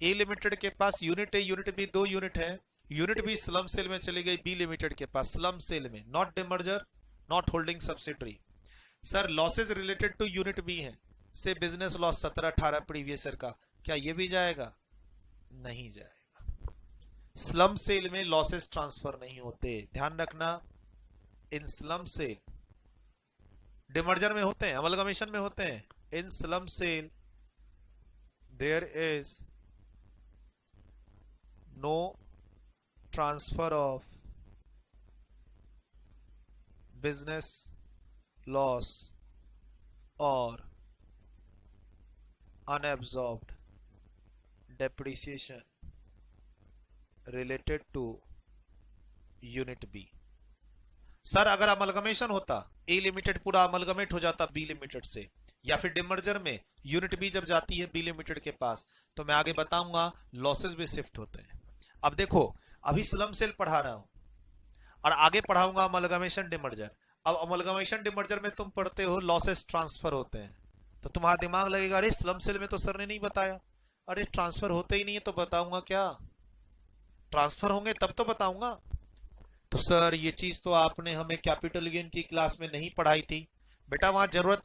ए लिमिटेड के पास unit A unit B 2 unit है। यूनिट बी स्लम सेल में चली गई बी लिमिटेड के पास, स्लम सेल में, not demerger, not holding subsidiary. Sir losses related to unit B है, से बिजनेस लॉस 17-18 प्रीवियस ईयर का, क्या ये भी जाएगा? नहीं जाएगा। स्लम सेल में लॉसेस ट्रांसफर नहीं होते, ध्यान रखना। इन स्लम सेल डिमर्जर में होते हैं, अमलगमेशन में होते हैं। In slump sale there is no transfer of business loss और unabsorbed depreciation related to unit B. Sir अगर अमलगमेशन होता, ए लिमिटेड पूरा अमलगमेट हो जाता बी लिमिटेड से, या फिर डिमर्जर में यूनिट बी जब जाती है बी लिमिटेड के पास, तो मैं आगे बताऊंगा लॉसेस भी शिफ्ट होते हैं। अब देखो अभी स्लम सेल पढ़ा रहा हूं और आगे पढ़ाऊंगा अमलगमेशन डिमर्जर। अब अमलगमेशन डिमर्जर में तुम पढ़ते हो लॉसेस ट्रांसफर होते हैं, तो तुम्हारा दिमाग लगेगा अरे स्लम सेल में तो सर ने नहीं बताया, अरे ट्रांसफर होते ही नहीं है तो बताऊंगा क्या? ट्रांसफर होंगे तब तो बताऊंगा। तो सर ये चीज तो आपने हमें कैपिटल गेन की क्लास में नहीं पढ़ाई थी। बेटा वहां जरूरत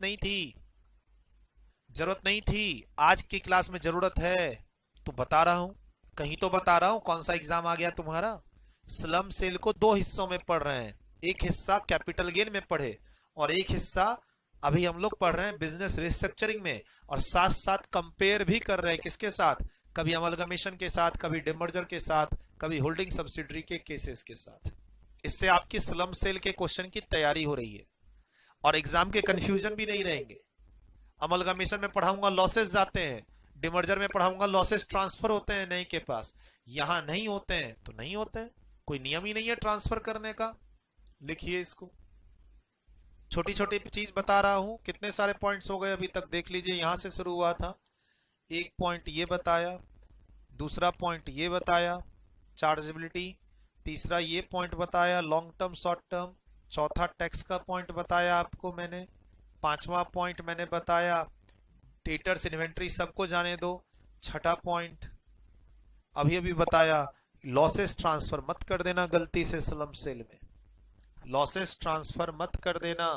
नहीं थी, आज की क्लास में जरूरत है तो बता रहा हूं, कहीं तो बता रहा हूं। कौन सा एग्जाम आ गया तुम्हारा? स्लम सेल को 2 हिस्सों में पढ़ रहे हैं, एक हिस्सा कैपिटल गेन में पढ़े और एक हिस्सा अभी हम लोग पढ़ रहे हैं बिजनेस रिस्ट्रक्चरिंग में, और साथ साथ कंपेयर भी कर रहे हैं किसके साथ? कभी अमलगमेशन के साथ, कभी डिमर्जर के साथ, कभी होल्डिंग सब्सिडरी के केसेस के साथ। इससे आपकी स्लम सेल के क्वेश्चन की तैयारी हो रही है और एग्जाम के कंफ्यूजन भी नहीं रहेंगे। अमलगमेशन में पढ़ाऊंगा लॉसेस जाते हैं, डिमर्जर में पढ़ाऊंगा लॉसेस ट्रांसफर होते हैं नए के पास, यहां नहीं होते हैं तो नहीं होते हैं, कोई नियम ही नहीं है ट्रांसफर करने का। लिखिए इसको, छोटी छोटी चीज बता रहा हूं। कितने सारे पॉइंट्स हो गए अभी तक देख लीजिए। यहां से शुरू हुआ था, एक पॉइंट ये बताया, दूसरा पॉइंट ये बताया चार्जेबिलिटी, तीसरा ये पॉइंट बताया लॉन्ग टर्म शॉर्ट टर्म, चौथा टैक्स का पॉइंट बताया आपको मैंने, पांचवा पॉइंट मैंने बताया डेटर्स इन्वेंट्री सबको जाने दो, छठा पॉइंट अभी अभी बताया लॉसेस ट्रांसफर मत कर देना गलती से स्लम सेल में, लॉसेस ट्रांसफर मत कर देना।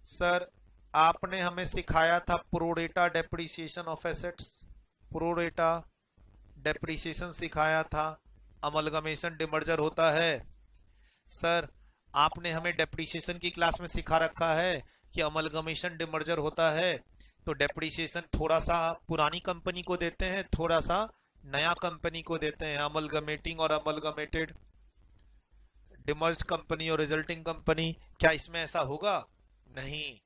सर आपने हमें सिखाया था pro rata depreciation of assets, pro rata depreciation सिखाया था, अमलगमेशन डिमर्जर होता है। सर आपने हमें डेप्रिसिएशन की क्लास में सिखा रखा है कि अमलगमेशन डिमर्जर होता है, तो डेप्रिसिएशन थोड़ा सा पुरानी कंपनी को देते हैं, थोड़ा सा नया कंपनी को देते हैं, अमलगमेटिंग और अमलगमेटेड, डिमर्ज्ड कंपनी और रिजल्टिंग कंपनी। क्या इसमें ऐसा होगा? नहीं,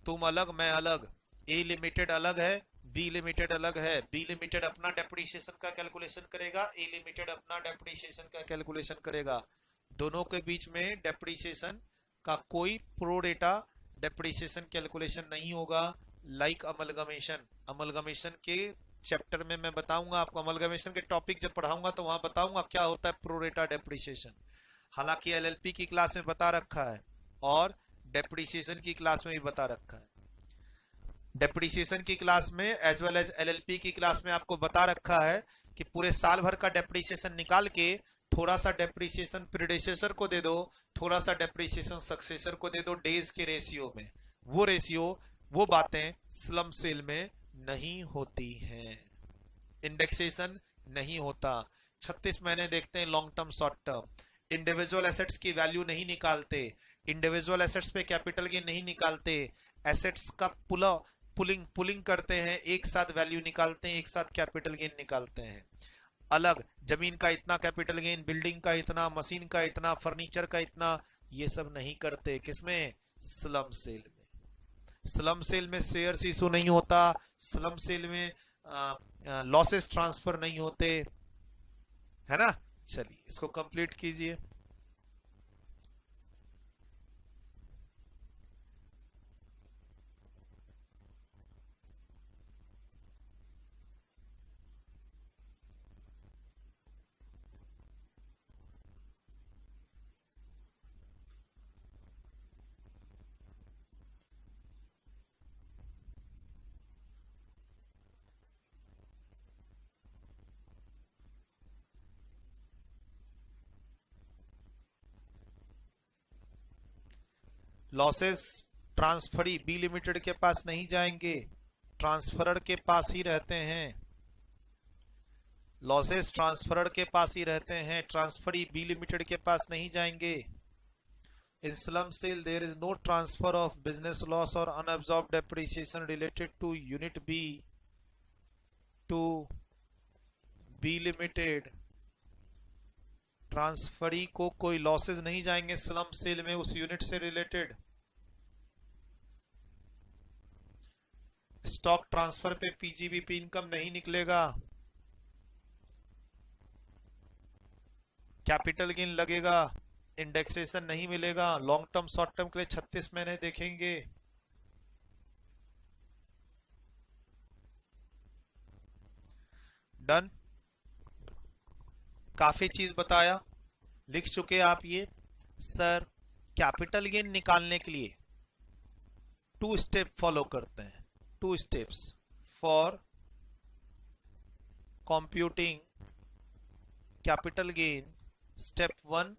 तुम अलग मैं अलग, ए लिमिटेड अलग है, बी लिमिटेड अलग है। बी लिमिटेड अपना डेप्रिसिएशन का कैलकुलेशन करेगा, ए लिमिटेड अपना डेप्रिसिएशन का कैलकुलेशन करेगा। दोनों के बीच में डेप्रिसिएशन का कोई प्रोरेटा डेप्रिसिएशन कैलकुलेशन नहीं होगा, लाइक अमलगमेशन। अमलगमेशन के चैप्टर में मैं बताऊंगा आपको, अमलगमेशन के टॉपिक जब पढ़ाऊंगा तो वहां बताऊंगा क्या होता है प्रोरेटा डेप्रिसिएशन। हालांकि एलएलपी की क्लास में बता रखा है और डेप्रिसिएशन की क्लास में भी बता रखा है। डेप्रिसिएशन की क्लास में एज वेल एज एलएलपी की क्लास में आपको बता रखा है कि पूरे साल भर का डेप्रिसिएशन निकाल के थोड़ा सा डेप्रिसिएशन प्रीडेसेसर को दे दो, थोड़ा सा डेप्रिसिएशन सक्सेसर को दे दो डेज के रेशियो में। वो रेशियो, वो बातें स्लम सेल में नहीं होती हैं, इंडेक्सेशन नहीं होता। 36 महीने देखते हैं long term short term, individual assets की वैल्यू नहीं निकालते, इंडिविजुअल एसेट्स पे कैपिटल गेन नहीं निकालते, एसेट्स का पुलिंग करते हैं, एक साथ वैल्यू निकालते हैं, एक साथ कैपिटल गेन निकालते हैं। अलग जमीन का इतना कैपिटल गेन, बिल्डिंग का इतना, मशीन का इतना, फर्नीचर का इतना, ये सब नहीं करते। किसमें? स्लम सेल में। स्लम सेल में शेयर्स इशू नहीं होता, स्लम सेल में लॉसेस ट्रांसफर नहीं होते, है ना। चलिए इसको कंप्लीट कीजिए। लॉसेस ट्रांसफरी बी लिमिटेड के पास नहीं जाएंगे, ट्रांसफरर के पास ही रहते हैं। लॉसेस ट्रांसफरर के पास ही रहते हैं, ट्रांसफरी बी लिमिटेड के पास नहीं जाएंगे। In slump sale there is no transfer of business loss और unabsorbed depreciation related to unit B to B limited. Transferee को कोई लॉसेस नहीं जाएंगे स्लम सेल में उस यूनिट से रिलेटेड। स्टॉक ट्रांसफर पे पीजीबीपी इनकम नहीं निकलेगा, कैपिटल गेन लगेगा, इंडेक्सेशन नहीं मिलेगा। लॉन्ग टर्म शॉर्ट टर्म के लिए 36 महीने देखेंगे। डन, काफी चीज बताया, लिख चुके आप ये। सर कैपिटल गेन निकालने के लिए 2 स्टेप फॉलो करते हैं, 2 steps for computing capital gain. Step 1,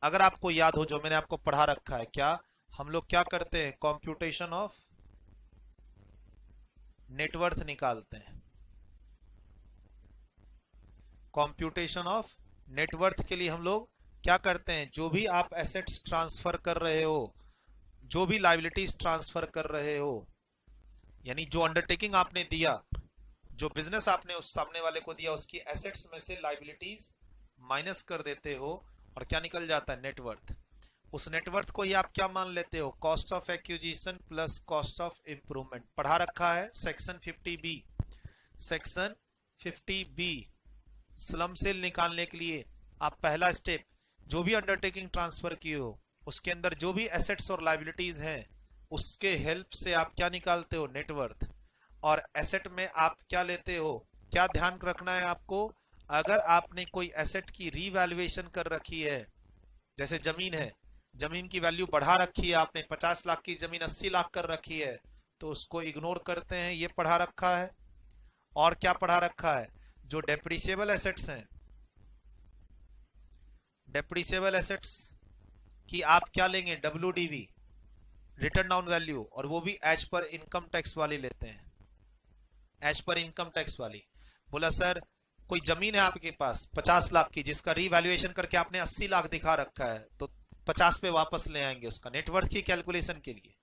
अगर आपको याद हो जो मैंने आपको पढ़ा रखा है, क्या हम लोग क्या करते हैं? कंप्यूटेशन ऑफ नेटवर्थ निकालते हैं। कंप्यूटेशन ऑफ नेटवर्थ के लिए हम लोग क्या करते हैं? जो भी आप एसेट्स ट्रांसफर कर रहे हो, जो भी लायबिलिटीज ट्रांसफर कर रहे हो, यानी जो अंडरटेकिंग आपने दिया, जो बिजनेस आपने उस सामने वाले को दिया, उसकी एसेट्स में से लायबिलिटीज माइनस कर देते हो और क्या निकल जाता है? नेटवर्थ। उस नेटवर्थ को ही आप क्या मान लेते हो? Cost of acquisition plus cost of improvement. पढ़ा रखा है section 50B। Section 50B slump cell निकालने के लिए आप पहला स्टेप, जो भी अंडरटेकिंग ट्रांसफर किए हो उसके अंदर जो भी एसेट्स और लायबिलिटीज हैं उसके हेल्प से आप क्या निकालते हो? नेटवर्थ। और एसेट में आप क्या लेते हो? क्या ध्यान रखना है आपको? अगर आपने कोई एसेट की रीवैल्यूएशन कर रखी है जैसे जमीन है, जमीन की वैल्यू बढ़ा रखी है आपने, 50 लाख की जमीन 80 लाख कर रखी है, तो उसको इग्नोर करते हैं, ये पढ़ा रखा है। और क्या पढ़ा रखा है, जो डेप्रिसिएबल एसेट्स हैं, डेप्रिसिएबल एसेट्स की आप क्या लेंगे, WDV, रिटर्न डाउन वैल्यू, और वो भी एज पर इनकम टैक्स वाली लेते हैं, एज पर इनकम टैक्स वाली। बोला सर कोई जमीन है आपके पास 50 लाख की, जिसका रीवैल्यूएशन करके आपने 80 लाख दिखा रखा है, तो 50 पे वापस ले आएंगे उसका नेटवर्थ की कैलकुलेशन के लिए।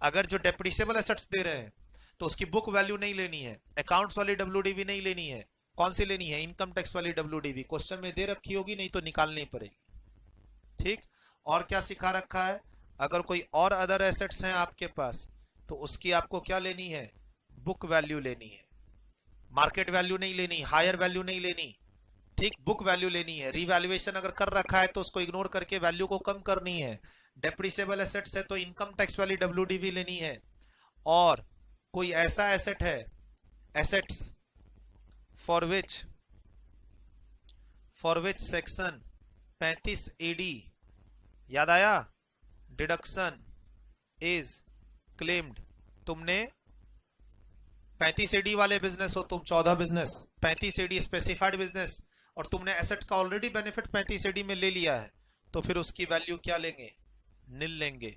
अगर जो डेप्रिसिएबल एसेट्स दे रहे हैं तो उसकी बुक वैल्यू नहीं लेनी है, अकाउंट्स वाली WDV नहीं लेनी है, कौन सी लेनी है, इनकम टैक्स वाली WDV। क्वेश्चन में दे रखी होगी, नहीं तो निकालनी पड़ेगी। ठीक, और क्या सिखा रखा है, अगर कोई और अदर एसेट्स हैं आपके पास तो उसकी आपको क्या लेनी है, बुक वैल्यू लेनी है, मार्केट वैल्यू नहीं लेनी, हायर वैल्यू नहीं लेनी। ठीक, बुक वैल्यू लेनी है। रिवैल्यूएशन अगर कर रखा है तो उसको इग्नोर करके वैल्यू को कम करनी है। डेप्रिसिएबल एसेट्स है तो इनकम टैक्स वाली WDV लेनी है। और कोई ऐसा एसेट है, assets for which section 35 AD, याद आया, डिडक्शन इज क्लेम्ड। तुमने 35 AD वाले बिजनेस हो, तुम 14 बिजनेस, 35 AD स्पेसिफाइड बिजनेस, और तुमने एसेट का ऑलरेडी बेनिफिट 35 AD में ले लिया है, तो फिर उसकी वैल्यू क्या लेंगे, नील लेंगे।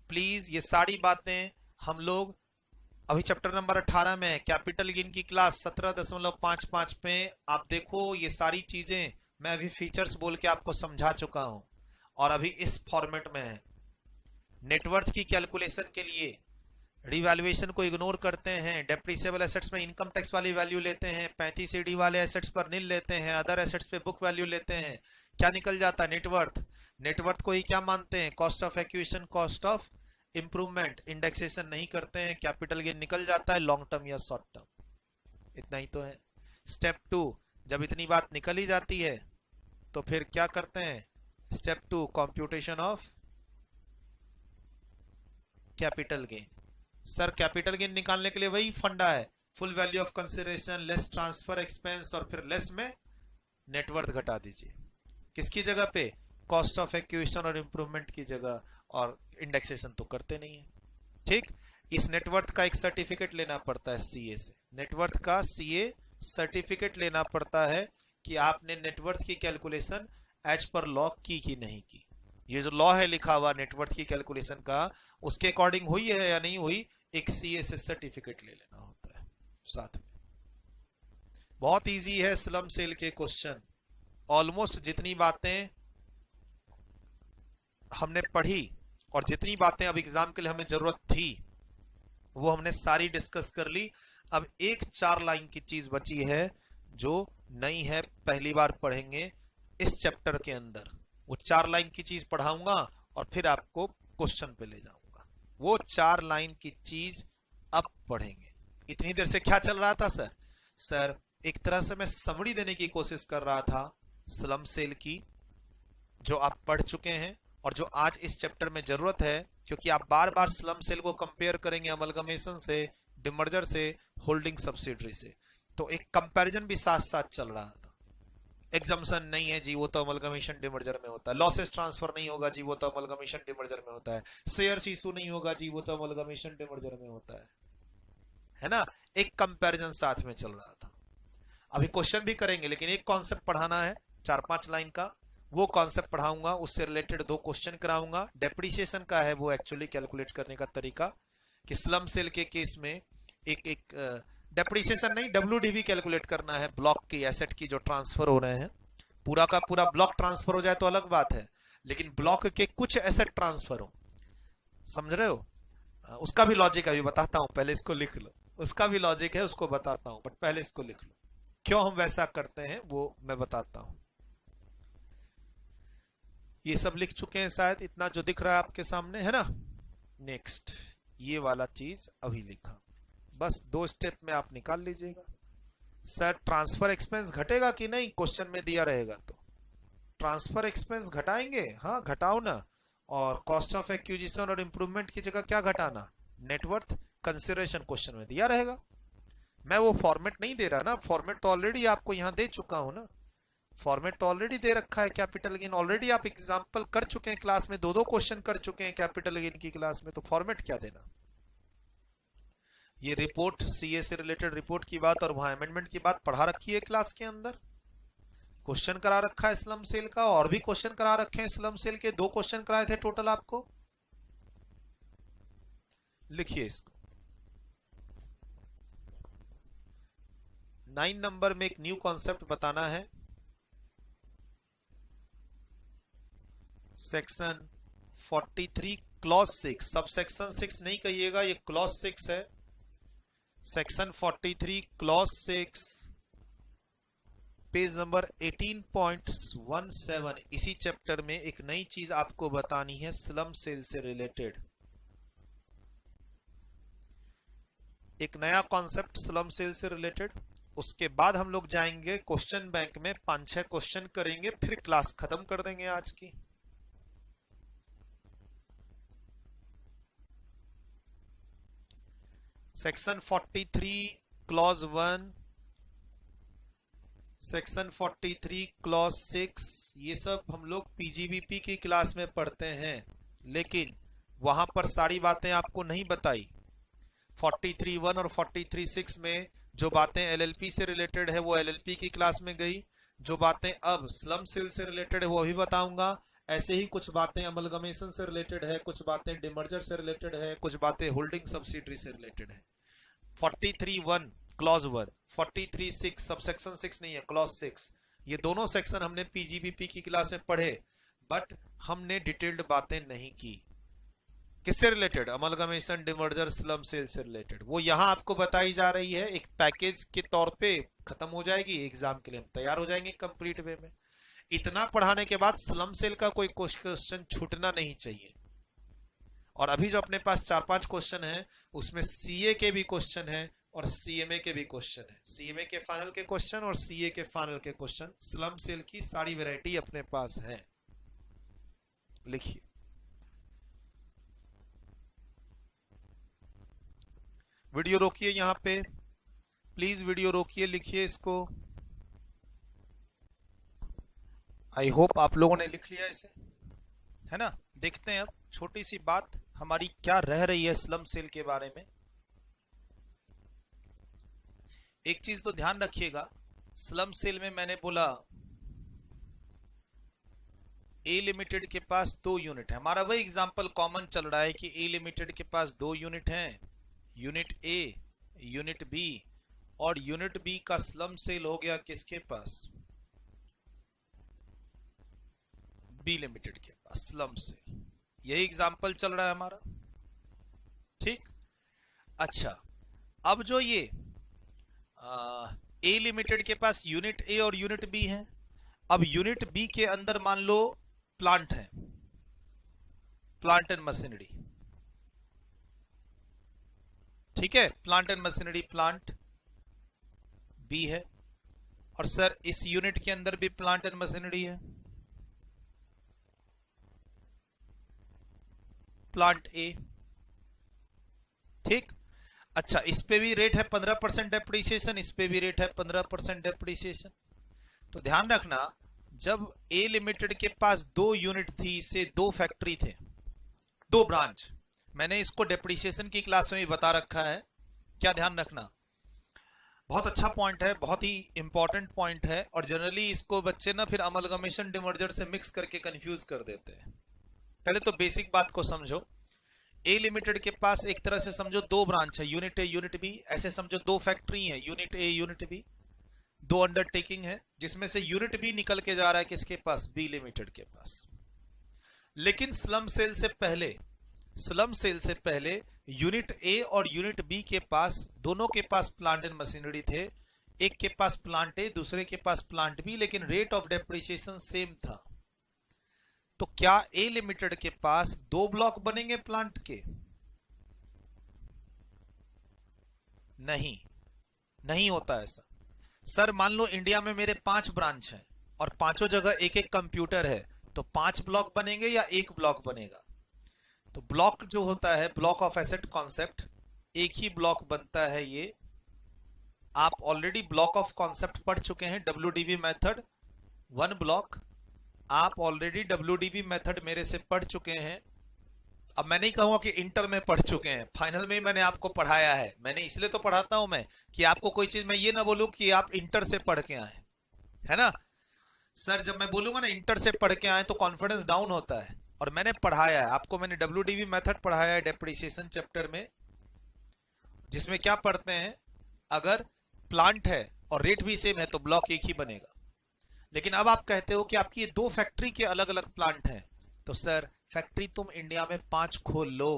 प्लीज ये सारी बातें हम लोग अभी चैप्टर नंबर 18 में है, कैपिटल गेन की क्लास 17.55 पे आप देखो, ये सारी चीजें मैं अभी फीचर्स बोल के आपको समझा चुका हूं, और अभी इस फॉर्मेट में है। नेटवर्थ की कैलकुलेशन के लिए रिवैल्यूएशन को इग्नोर करते हैं, डेप्रिसिएबल एसेट्स में इनकम टैक्स वाली वैल्यू लेते हैं, 35 AD वाले एसेट्स पर नील लेते हैं, अदर एसेट्स पे बुक वैल्यू लेते हैं, क्या निकल जाता है, नेटवर्थ। नेटवर्थ को ही क्या मानते हैं, cost of acquisition, cost of improvement, indexation नहीं करते हैं, कैपिटल गेन निकल जाता है, लॉन्ग टर्म या शॉर्ट टर्म। इतना ही तो है। स्टेप 2, जब इतनी बात निकल ही जाती है तो फिर क्या करते हैं, step 2 computation of capital gain. Sir capital gain निकालने के लिए वही फंडा है, full value of consideration less transfer expense, और फिर लेस में नेटवर्थ घटा दीजिए। किसकी जगह पे, कॉस्ट ऑफ एक्विजिशन और इंप्रूवमेंट की जगह, और इंडेक्सेशन तो करते नहीं है। ठीक, इस नेटवर्थ का एक सर्टिफिकेट लेना पड़ता है CA से, नेटवर्थ का CA सर्टिफिकेट लेना पड़ता है कि आपने नेटवर्थ की कैलकुलेशन एज पर लॉ की कि नहीं की। ये जो लॉ है लिखा हुआ नेटवर्थ की कैलकुलेशन का, उसके अकॉर्डिंग हुई है या नहीं हुई, एक CA से सर्टिफिकेट ले लेना होता है साथ में। बहुत इजी है स्लम सेल के क्वेश्चन, ऑलमोस्ट जितनी बातें हमने पढ़ी और जितनी बातें अब एग्जाम के लिए हमें जरूरत थी वो हमने सारी डिस्कस कर ली। अब एक 4 लाइन की चीज बची है जो नई है, पहली बार पढ़ेंगे इस चैप्टर के अंदर। वो 4 लाइन की चीज पढ़ाऊंगा और फिर आपको क्वेश्चन पे ले जाऊंगा। वो 4 लाइन की चीज अब पढ़ेंगे। इतनी देर से क्या चल रहा था सर? सर एक तरह से मैं समरी देने की कोशिश कर रहा था स्लम सेल की, जो आप पढ़ चुके हैं और जो आज इस चैप्टर में जरूरत है, क्योंकि आप बार बार स्लम सेल को कंपेयर करेंगे अमलगमेशन से, डिमर्जर से, होल्डिंग सब्सिडरी से, तो एक कंपैरिजन भी साथ साथ चल रहा था। एग्जम्पशन नहीं है जी, वो तो अमलगमेशन डिमर्जर में होता है। लॉसेस ट्रांसफर नहीं होगा जी, वो तो अमलगमेशन डिमर्जर में होता है। शेयर इशू नहीं होगा जी, वो तो अमलगमेशन डिमर्जर में होता है ना। एक कंपैरिजन साथ में चल रहा था। अभी क्वेश्चन भी करेंगे, लेकिन एक कॉन्सेप्ट पढ़ाना है 4-5 लाइन का, वो कॉन्सेप्ट पढ़ाऊंगा, उससे रिलेटेड 2 क्वेश्चन कराऊंगा। डेप्रिसिएशन का है वो एक्चुअली कैलकुलेट करने का तरीका, कि स्लम सेल के केस में एक डेप्रिसिएशन नहीं, WDV कैलकुलेट करना है ब्लॉक की, एसेट की जो ट्रांसफर हो रहे हैं। पूरा का पूरा ब्लॉक ट्रांसफर हो जाए तो अलग बात है, लेकिन ब्लॉक के कुछ एसेट ट्रांसफर हो, समझ रहे हो? उसका भी लॉजिक अभी बताता हूं, पहले इसको लिख लो। उसका भी लॉजिक है, उसको बताता हूं, बट पहले इसको लिख लो। क्यों हम वैसा करते हैं वो मैं बताता हूं। ये सब लिख चुके हैं शायद, इतना जो दिख रहा है आपके सामने है ना। नेक्स्ट ये वाला चीज अभी लिखा, बस 2 स्टेप में आप निकाल लीजिएगा। सर ट्रांसफर एक्सपेंस घटेगा कि नहीं, क्वेश्चन में दिया रहेगा तो ट्रांसफर एक्सपेंस घटाएंगे, हाँ घटाओ ना। और कॉस्ट ऑफ एक्विजिशन और इंप्रूवमेंट की जगह क्या घटाना, नेटवर्थ कंसिडरेशन क्वेश्चन में दिया रहेगा। मैं वो फॉर्मेट नहीं दे रहा ना, फॉर्मेट तो ऑलरेडी आपको यहां दे चुका हूं ना। फॉर्मेट तो ऑलरेडी दे रखा है कैपिटल गेन, ऑलरेडी आप एग्जांपल कर चुके हैं क्लास में, दो क्वेश्चन कर चुके हैं कैपिटल गेन की क्लास में, तो फॉर्मेट क्या देना। ये रिपोर्ट सीए से रिलेटेड रिपोर्ट की बात और वहां अमेंडमेंट की बात पढ़ा रखी है क्लास के अंदर, क्वेश्चन करा रखा है स्लम सेल का, और भी क्वेश्चन करा रखे हैं स्लम सेल के, 2 क्वेश्चन कराए थे टोटल आपको। लिखिए इसको। 9 नंबर में एक न्यू कॉन्सेप्ट बताना है, सेक्शन 43 क्लॉज 6, सब सेक्शन 6 नहीं कहिएगा, ये क्लॉज 6 है। सेक्शन 43 क्लॉज 6 पेज नंबर 18.17, इसी चैप्टर में एक नई चीज आपको बतानी है स्लम सेल से रिलेटेड, एक नया कॉन्सेप्ट स्लम सेल से रिलेटेड। उसके बाद हम लोग जाएंगे क्वेश्चन बैंक में, 5-6 क्वेश्चन करेंगे, फिर क्लास खत्म कर देंगे आज की। सेक्शन 43 क्लॉज 1, सेक्शन 43 क्लॉज 6, ये सब हम लोग पीजीबीपी की क्लास में पढ़ते हैं, लेकिन वहां पर सारी बातें आपको नहीं बताई। 43.1 और 43.6 में जो बातें एलएलपी से रिलेटेड है वो एलएलपी की क्लास में गई, जो बातें अब स्लम सेल से रिलेटेड है वो अभी बताऊंगा। ऐसे ही कुछ बातें अमलगमेशन से रिलेटेड है, कुछ बातें डिमर्जर से रिलेटेड है, कुछ बातें होल्डिंग सब्सिडरी से रिलेटेड है। 43.1 क्लॉज 1, 43.6 सबसेक्शन 6 नहीं है, क्लॉज 6, ये दोनों सेक्शन हमने पीजीबीपी की क्लास में पढ़े, बट हमने डिटेल्ड बातें नहीं की। किससे related? Amalgamation, demerger, slump sale से रिलेटेड, वो यहां आपको बताई जा रही है, एक पैकेज के तौर पे खत्म हो जाएगी, एग्जाम के लिए हम तैयार हो जाएंगे कंप्लीट वे में। इतना पढ़ाने के बाद स्लम सेल का कोई क्वेश्चन छूटना नहीं चाहिए। और अभी जो अपने पास 4-5 क्वेश्चन है, उसमें सीए के भी क्वेश्चन है और सीएमए के भी क्वेश्चन है, सीएमए के फाइनल के क्वेश्चन और सीए के फाइनल के क्वेश्चन, स्लम सेल की सारी वैरायटी अपने पास है। लिखिए, वीडियो रोकिए यहां पे, प्लीज वीडियो रोकिए, लिखिए इसको। आई होप आप लोगों ने लिख लिया इसे, है ना। देखते हैं अब छोटी सी बात हमारी क्या रह रही है स्लम सेल के बारे में। एक चीज तो ध्यान रखिएगा, स्लम सेल में मैंने बोला ए लिमिटेड के पास 2 यूनिट है, हमारा वही एग्जांपल कॉमन चल रहा है कि ए लिमिटेड के पास 2 यूनिट हैं, यूनिट ए, यूनिट बी, और यूनिट बी का स्लम सेल हो गया किसके पास? बी लिमिटेड के पास स्लम सेल, यही एग्जांपल चल रहा है हमारा, ठीक। अच्छा, अब जो ये ए लिमिटेड के पास यूनिट ए और यूनिट बी है, अब यूनिट बी के अंदर मान लो प्लांट है, प्लांट एंड मशीनरी, ठीक है, plant and machinery, plant B है, और सर इस यूनिट के अंदर भी प्लांट एंड मशीनरी है, प्लांट ए, ठीक। अच्छा, इस पे भी रेट है 15% डेप्रिसिएशन, इस पे भी रेट है 15% डेप्रिसिएशन। तो ध्यान रखना, जब ए लिमिटेड के पास 2 यूनिट थी, से 2 फैक्ट्री थे, 2 ब्रांच, मैंने इसको डेप्रिसिएशन की क्लास में भी बता रखा है, क्या ध्यान रखना। बहुत अच्छा पॉइंट है, बहुत ही इंपॉर्टेंट पॉइंट है, और जनरली इसको बच्चे ना फिर अमलगमेशन डिमर्जर से मिक्स करके कंफ्यूज कर देते हैं। पहले तो बेसिक बात को समझो, ए लिमिटेड के पास एक तरह से समझो 2 ब्रांच है, यूनिट ए यूनिट बी, ऐसे समझो 2 फैक्ट्री है, unit A unit B, 2 undertaking है, जिसमें से यूनिट बी निकल के जा रहा है किसके पास? बी लिमिटेड के पास। लेकिन स्लम सेल से पहले, स्लम सेल से पहले यूनिट ए और यूनिट बी के पास, दोनों के पास प्लांट एंड मशीनरी थे, एक के पास प्लांट ए, दूसरे के पास प्लांट बी, लेकिन रेट ऑफ डेप्रिसिएशन सेम था। तो क्या ए लिमिटेड के पास 2 ब्लॉक बनेंगे प्लांट के? नहीं, नहीं होता ऐसा। सर मान लो इंडिया में मेरे 5 ब्रांच हैं और 5 जगह एक एक कंप्यूटर है, तो 5 ब्लॉक बनेंगे या 1 ब्लॉक बनेगा? तो ब्लॉक जो होता है, ब्लॉक ऑफ एसेट कॉन्सेप्ट, एक ही ब्लॉक बनता है। ये आप ऑलरेडी ब्लॉक ऑफ कॉन्सेप्ट पढ़ चुके हैं, WDV मेथड, वन ब्लॉक। आप ऑलरेडी WDV मेथड मेरे से पढ़ चुके हैं। अब मैं नहीं कहूंगा कि इंटर में पढ़ चुके हैं, फाइनल में ही मैंने आपको पढ़ाया है। मैंने इसलिए तो पढ़ाता हूं मैं कि आपको कोई चीज मैं ये ना बोलूं कि आप इंटर से पढ़ के आए, है ना सर। जब मैं बोलूंगा ना इंटर से पढ़ के आए तो कॉन्फिडेंस डाउन होता है। और मैंने पढ़ाया है आपको, मैंने WDV मेथड पढ़ाया है डेप्रिसिएशन चैप्टर में, जिसमें क्या पढ़ते हैं, अगर प्लांट है और रेट भी सेम है तो ब्लॉक एक ही बनेगा। लेकिन अब आप कहते हो कि आपकी ये दो फैक्ट्री के अलग अलग प्लांट हैं, तो सर फैक्ट्री तुम इंडिया में 5 खोल लो,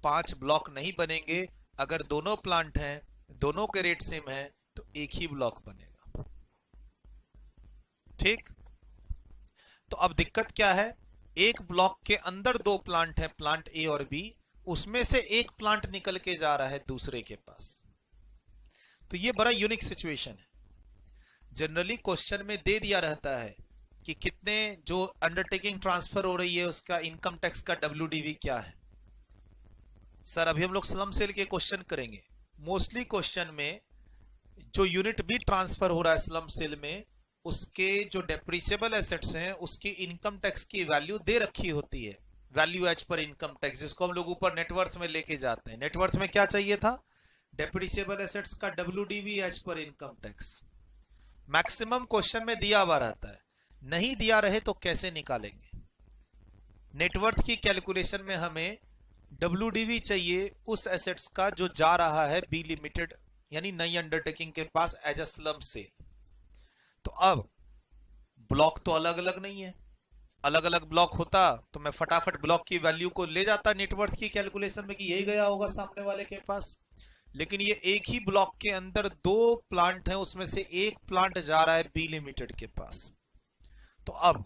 5 ब्लॉक नहीं बनेंगे। अगर दोनों प्लांट हैं, दोनों के रेट सेम है, तो एक ही ब्लॉक बनेगा। ठीक। तो अब दिक्कत क्या है, एक ब्लॉक के अंदर दो प्लांट हैं, प्लांट ए और बी, उसमें से एक प्लांट निकल के जा रहा है दूसरे के पास। तो ये बड़ा यूनिक सिचुएशन है। जनरली क्वेश्चन में दे दिया रहता है कि कितने जो अंडरटेकिंग ट्रांसफर हो रही है उसका इनकम टैक्स का WDV क्या है। सर अभी हम लोग स्लम सेल के क्वेश्चन करेंगे। मोस्टली क्वेश्चन में जो यूनिट भी ट्रांसफर हो रहा है स्लम सेल में, उसके जो डेप्रिसिएबल एसेट्स हैं उसकी इनकम टैक्स की वैल्यू दे रखी होती है, value as per income tax, जिसको हम लोग ऊपर नेटवर्थ में लेके जाते हैं। नेटवर्थ में क्या चाहिए था, डेप्रिसिएबल एसेट्स का WDV as per income tax. Maximum question में दिया हुआ रहता है, नहीं दिया रहे तो कैसे निकालेंगे। नेटवर्थ की कैलकुलेशन में हमें WDV चाहिए उस एसेट्स का जो जा रहा है बी लिमिटेड यानी नई अंडरटेकिंग के पास एज अ स्लम सेल। तो अब ब्लॉक तो अलग अलग नहीं है, अलग अलग ब्लॉक होता तो मैं फटाफट ब्लॉक की वैल्यू को ले जाता नेटवर्थ की कैलकुलेशन में कि यही गया होगा सामने वाले के पास। लेकिन ये एक ही ब्लॉक के अंदर दो प्लांट हैं, उसमें से एक प्लांट जा रहा है बी लिमिटेड के पास। तो अब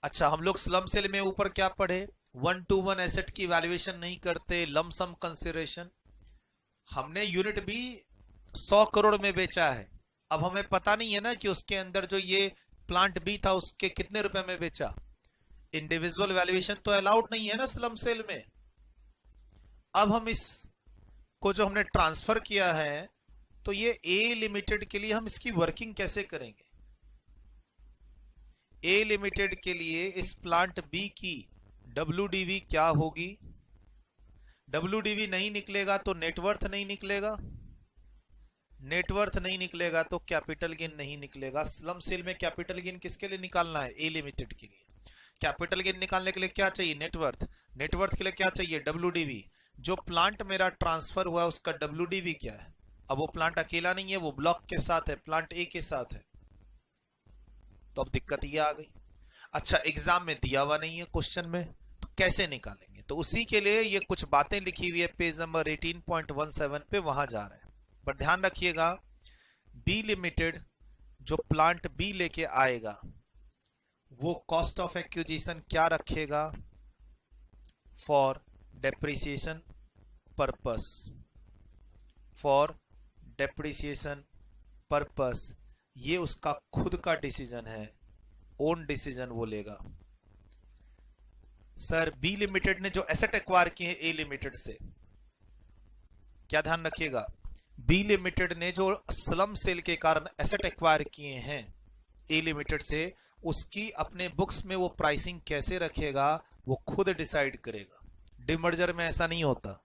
अच्छा, हम लोग स्लम सेल में ऊपर क्या पढ़े, 1-to-1 एसेट की वैल्यूएशन नहीं करते, लमसम कंसिडरेशन। हमने यूनिट भी 100 करोड़ में बेचा है। अब हमें पता नहीं है ना कि उसके अंदर जो ये प्लांट बी था उसके कितने रुपए में बेचा। इंडिविजुअल वैल्यूएशन तो अलाउड नहीं है ना स्लम सेल में। अब हम इस को जो हमने ट्रांसफर किया है, तो ये ए लिमिटेड के लिए हम इसकी वर्किंग कैसे करेंगे। ए लिमिटेड के लिए इस प्लांट बी की WDV क्या होगी। WDV नहीं निकलेगा तो नेटवर्थ नहीं निकलेगा, नेटवर्थ नहीं निकलेगा तो कैपिटल गेन नहीं निकलेगा। स्लम सेल में कैपिटल गेन किसके लिए निकालना है, ए लिमिटेड के लिए। कैपिटल गेन निकालने के लिए क्या चाहिए, नेटवर्थ। नेटवर्थ के लिए क्या चाहिए, WDV। जो प्लांट मेरा ट्रांसफर हुआ उसका WDV क्या है। अब वो प्लांट अकेला नहीं है, वो ब्लॉक के साथ है, प्लांट ए के साथ है। तो अब दिक्कत ये आ गई। अच्छा, एग्जाम में दिया हुआ नहीं है क्वेश्चन में, तो कैसे निकालेंगे। तो उसी के लिए ये कुछ बातें लिखी हुई है पेज नंबर 18.17 पे, वहां जा रहे हैं। पर ध्यान रखिएगा, बी लिमिटेड जो प्लांट बी लेके आएगा वो कॉस्ट ऑफ एक्विजिशन क्या रखेगा, for depreciation purpose, for depreciation purpose. ये उसका खुद का डिसीजन है, ओन डिसीजन वो लेगा। सर बी लिमिटेड ने जो एसेट एक्वायर किए हैं ए लिमिटेड से, क्या ध्यान रखिएगा, बी लिमिटेड ने जो स्लम सेल के कारण एसेट एक्वायर किए हैं ए लिमिटेड से, उसकी अपने बुक्स में वो प्राइसिंग कैसे रखेगा वो खुद डिसाइड करेगा। डिमर्जर में ऐसा नहीं होता,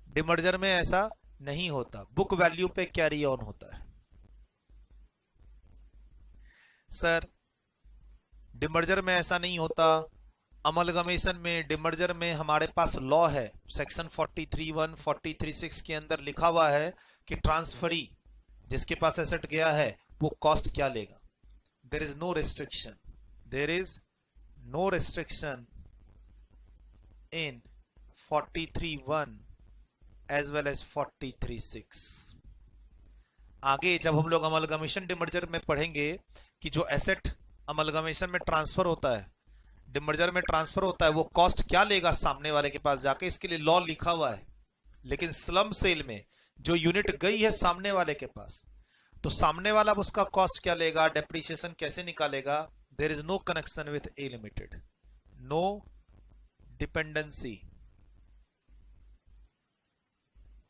डिमर्जर में ऐसा नहीं होता, बुक वैल्यू पे कैरी ऑन होता है। सर डिमर्जर में ऐसा नहीं होता, अमलगमेशन में, डिमर्जर में हमारे पास लॉ है, सेक्शन 43(1), 43(6) के अंदर लिखा हुआ है कि ट्रांसफरी जिसके पास एसेट गया है वो कॉस्ट क्या लेगा। There is no restriction, there is no restriction in 43(1) as well as 43(6). आगे जब हम लोग अमलगमेशन डिमर्जर में पढ़ेंगे कि जो एसेट अमलगमेशन में ट्रांसफर होता है, डिमर्जर में ट्रांसफर होता है, वो कॉस्ट क्या लेगा सामने वाले के पास जाके, इसके लिए लॉ लिखा हुआ है। लेकिन स्लम सेल में जो यूनिट गई है सामने वाले के पास, तो सामने वाला उसका कॉस्ट क्या लेगा, डेप्रिसिएशन कैसे निकालेगा। There is no connection with A limited, no dependency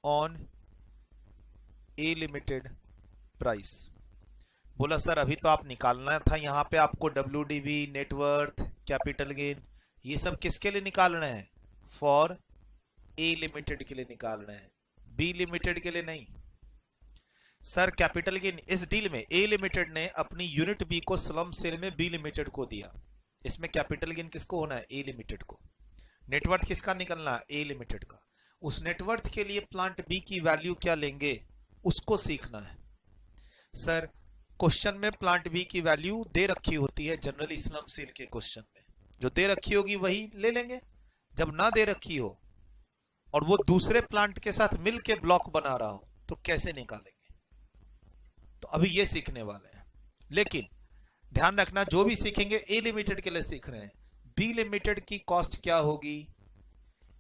on A limited price. बोला सर अभी तो आप निकालना था, यहाँ पे आपको WDV, नेटवर्थ, कैपिटल गेन, ये सब किसके लिए निकाल रहे हैं? फॉर ए लिमिटेड के लिए निकाल रहे हैं, बी लिमिटेड के लिए नहीं। सर कैपिटल गेन इस डील में ए लिमिटेड ने अपनी यूनिट बी को स्लम सेल में बी लिमिटेड को दिया, इसमें कैपिटल गेन किसको होना है? ए लिमिटेड को। नेटवर्थ किसका निकलना है? ए लिमिटेड का। उस नेटवर्थ के लिए प्लांट बी की वैल्यू क्या लेंगे उसको सीखना है। सर क्वेश्चन में प्लांट बी की वैल्यू दे रखी होती है, जनरली स्लम सेल के क्वेश्चन में जो दे रखी होगी वही ले लेंगे। जब ना दे रखी हो और वो दूसरे प्लांट के साथ मिल के ब्लॉक बना रहा हो तो कैसे निकालेंगे? तो अभी ये सीखने वाले हैं, लेकिन ध्यान रखना जो भी सीखेंगे ए लिमिटेड के लिए सीख रहे हैं। बी लिमिटेड की कॉस्ट क्या होगी?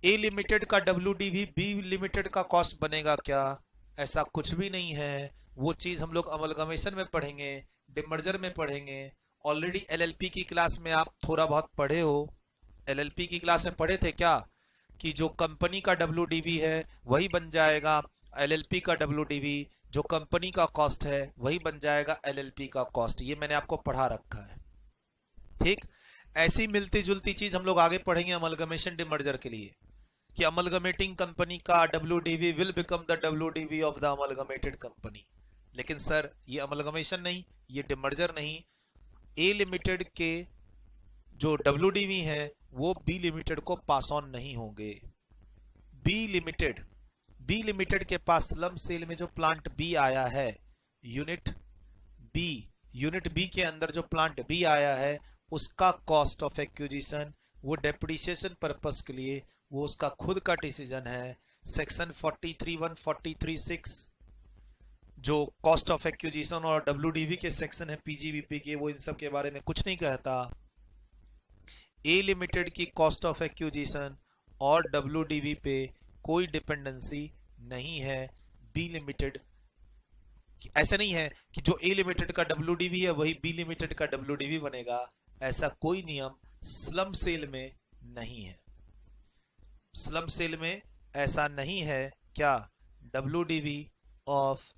ए लिमिटेड का WDV बी लिमिटेड का कॉस्ट बनेगा क्या? ऐसा कुछ भी नहीं है। वो चीज हम लोग अमलगमेशन में पढ़ेंगे, डिमर्जर में पढ़ेंगे। ऑलरेडी LLP की क्लास में आप थोड़ा बहुत पढ़े हो। LLP की क्लास में पढ़े थे क्या कि जो कंपनी का WDV है वही बन जाएगा LLP का WDV, जो कंपनी का कॉस्ट है वही बन जाएगा LLP का कॉस्ट। ये मैंने आपको पढ़ा रखा है, ठीक। ऐसी मिलती जुलती चीज हम लोग आगे पढ़ेंगे अमलगमेशन डिमर्जर के लिए, कि अमलगमेटिंग कंपनी का WDV will become the WDV of the amalgamated company. लेकिन सर ये अमलगमेशन नहीं, ये डिमर्जर नहीं। ए लिमिटेड के जो WDV है वो बी लिमिटेड को पास ऑन नहीं होंगे। बी लिमिटेड के पास स्लम सेल में जो प्लांट बी आया है, यूनिट बी के अंदर जो प्लांट बी आया है उसका कॉस्ट ऑफ एक्विजिशन, वो डेप्रिसिएशन पर्पस के लिए वो उसका खुद का डिसीजन है। सेक्शन 43(1), 43(6) जो कॉस्ट ऑफ एक्विजिशन और WDV के सेक्शन है PGBP के, वो इन सब के बारे में कुछ नहीं कहता। ए लिमिटेड की कॉस्ट ऑफ एक्विजिशन और WDV पे कोई डिपेंडेंसी नहीं है। बी लिमिटेड ऐसा नहीं है कि जो ए लिमिटेड का WDV है वही बी लिमिटेड का WDV बनेगा, ऐसा कोई नियम स्लम सेल में नहीं है। स्लम सेल में ऐसा नहीं है। क्या? WDV of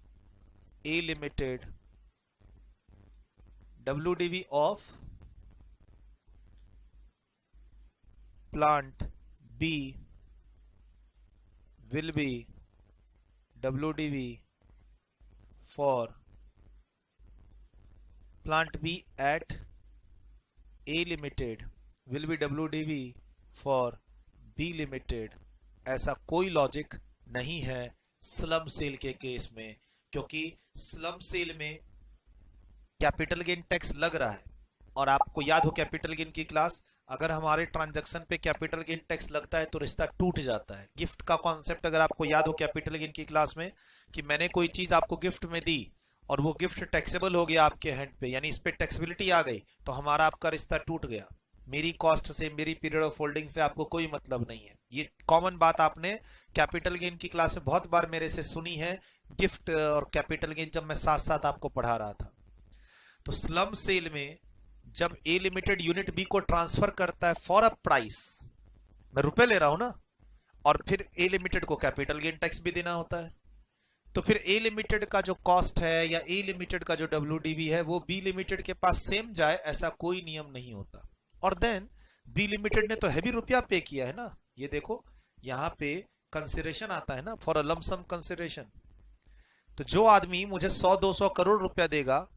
A limited, WDV of plant B will be WDV for plant B at A limited will be WDV for B limited। ऐसा कोई लॉजिक नहीं है स्लम सेल के केस में, क्योंकि स्लम सेल में कैपिटल गेन टैक्स लग रहा है। और आपको याद हो कैपिटल गेन की क्लास, अगर हमारे ट्रांजैक्शन पे कैपिटल गेन टैक्स लगता है तो रिश्ता टूट जाता है। गिफ्ट का कॉन्सेप्ट अगर आपको याद हो कैपिटल गेन की क्लास में, कि मैंने कोई चीज आपको गिफ्ट में दी और वो गिफ्ट टैक्सेबल हो गया आपके हैंड पे, यानी इस पे टैक्सेबिलिटी आ गई, तो हमारा आपका रिश्ता टूट गया। मेरी कॉस्ट से, मेरी पीरियड ऑफ होल्डिंग से आपको कोई मतलब नहीं है। ये कॉमन बात आपने कैपिटल गेन की क्लास में बहुत बार मेरे से सुनी है। गिफ्ट और कैपिटल गेन जब मैं साथ साथ आपको पढ़ा रहा था, तो स्लम सेल में जब ए लिमिटेड यूनिट बी को ट्रांसफर करता है फॉर अ प्राइस, मैं रुपए ले रहा हूं ना, और फिर ए लिमिटेड को कैपिटल गेन टैक्स भी देना होता है, तो फिर ए लिमिटेड का जो कॉस्ट है या ए लिमिटेड का जो WDV है वो बी लिमिटेड के पास सेम जाए, ऐसा कोई नियम नहीं होता। और देन बी लिमिटेड ने तो हैवी रुपया पे किया है ना, ये देखो यहाँ पे कंसिडरेशन आता है ना, फॉर अ लमसम कंसिडरेशन। तो जो आदमी मुझे 100-200 करोड़ रुपया देगा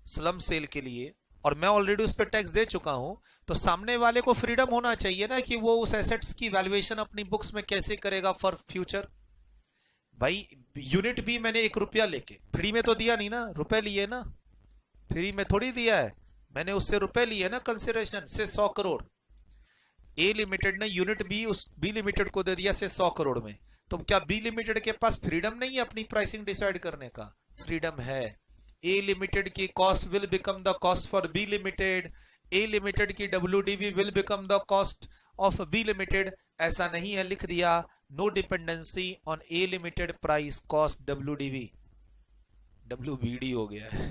स्लम सेल के लिए और मैं ऑलरेडी उस पर टैक्स दे चुका हूं, तो सामने वाले को फ्रीडम होना चाहिए ना कि वो उस एसेट्स की वैल्यूएशन अपनी बुक्स में कैसे करेगा फॉर फ्यूचर। भाई यूनिट भी मैंने 1 रुपया लेके, फ्री में तो दिया नहीं ना, रुपए लिए ना, फ्री में थोड़ी दिया है, मैंने उससे रुपए लिए ना कंसिडरेशन से 100 करोड़। ए लिमिटेड ने यूनिट बी उस बी लिमिटेड को दे दिया से 100 करोड़ में, तो क्या बी लिमिटेड के पास फ्रीडम नहीं है अपनी प्राइसिंग डिसाइड करने का? फ्रीडम है। ए लिमिटेड की cost will become the cost for B limited, A limited की WDV will become the cost of B limited, ऐसा नहीं है, लिख दिया no dependency on A limited price cost WDV। WBD हो गया है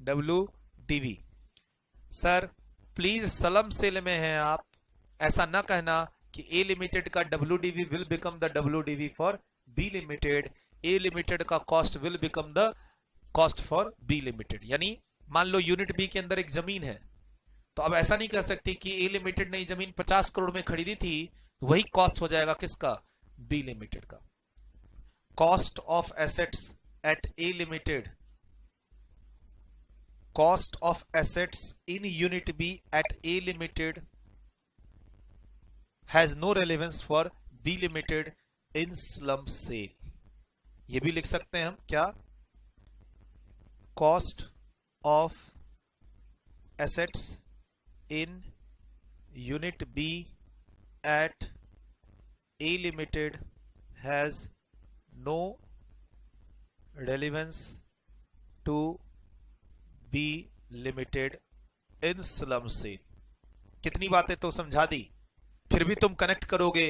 WDV। Sir please slump sale में हैं आप, ऐसा ना कहना कि ए लिमिटेड का WDV will become the WDV for B limited, A limited का cost will become the cost for B limited. यानी मान लो यूनिट बी के अंदर एक जमीन है, तो अब ऐसा नहीं कह सकती कि ए लिमिटेड ने जमीन 50 करोड़ में खरीदी थी, तो वही कॉस्ट हो जाएगा किसका, बी लिमिटेड का। Cost of assets at A limited, cost of assets in unit B at A limited has no relevance for B limited in slump sale. ये भी लिख सकते हैं हम क्या, cost of assets in unit B at A limited has no relevance to B limited in slum sale। कितनी बातें तो समझा दी, फिर भी तुम कनेक्ट करोगे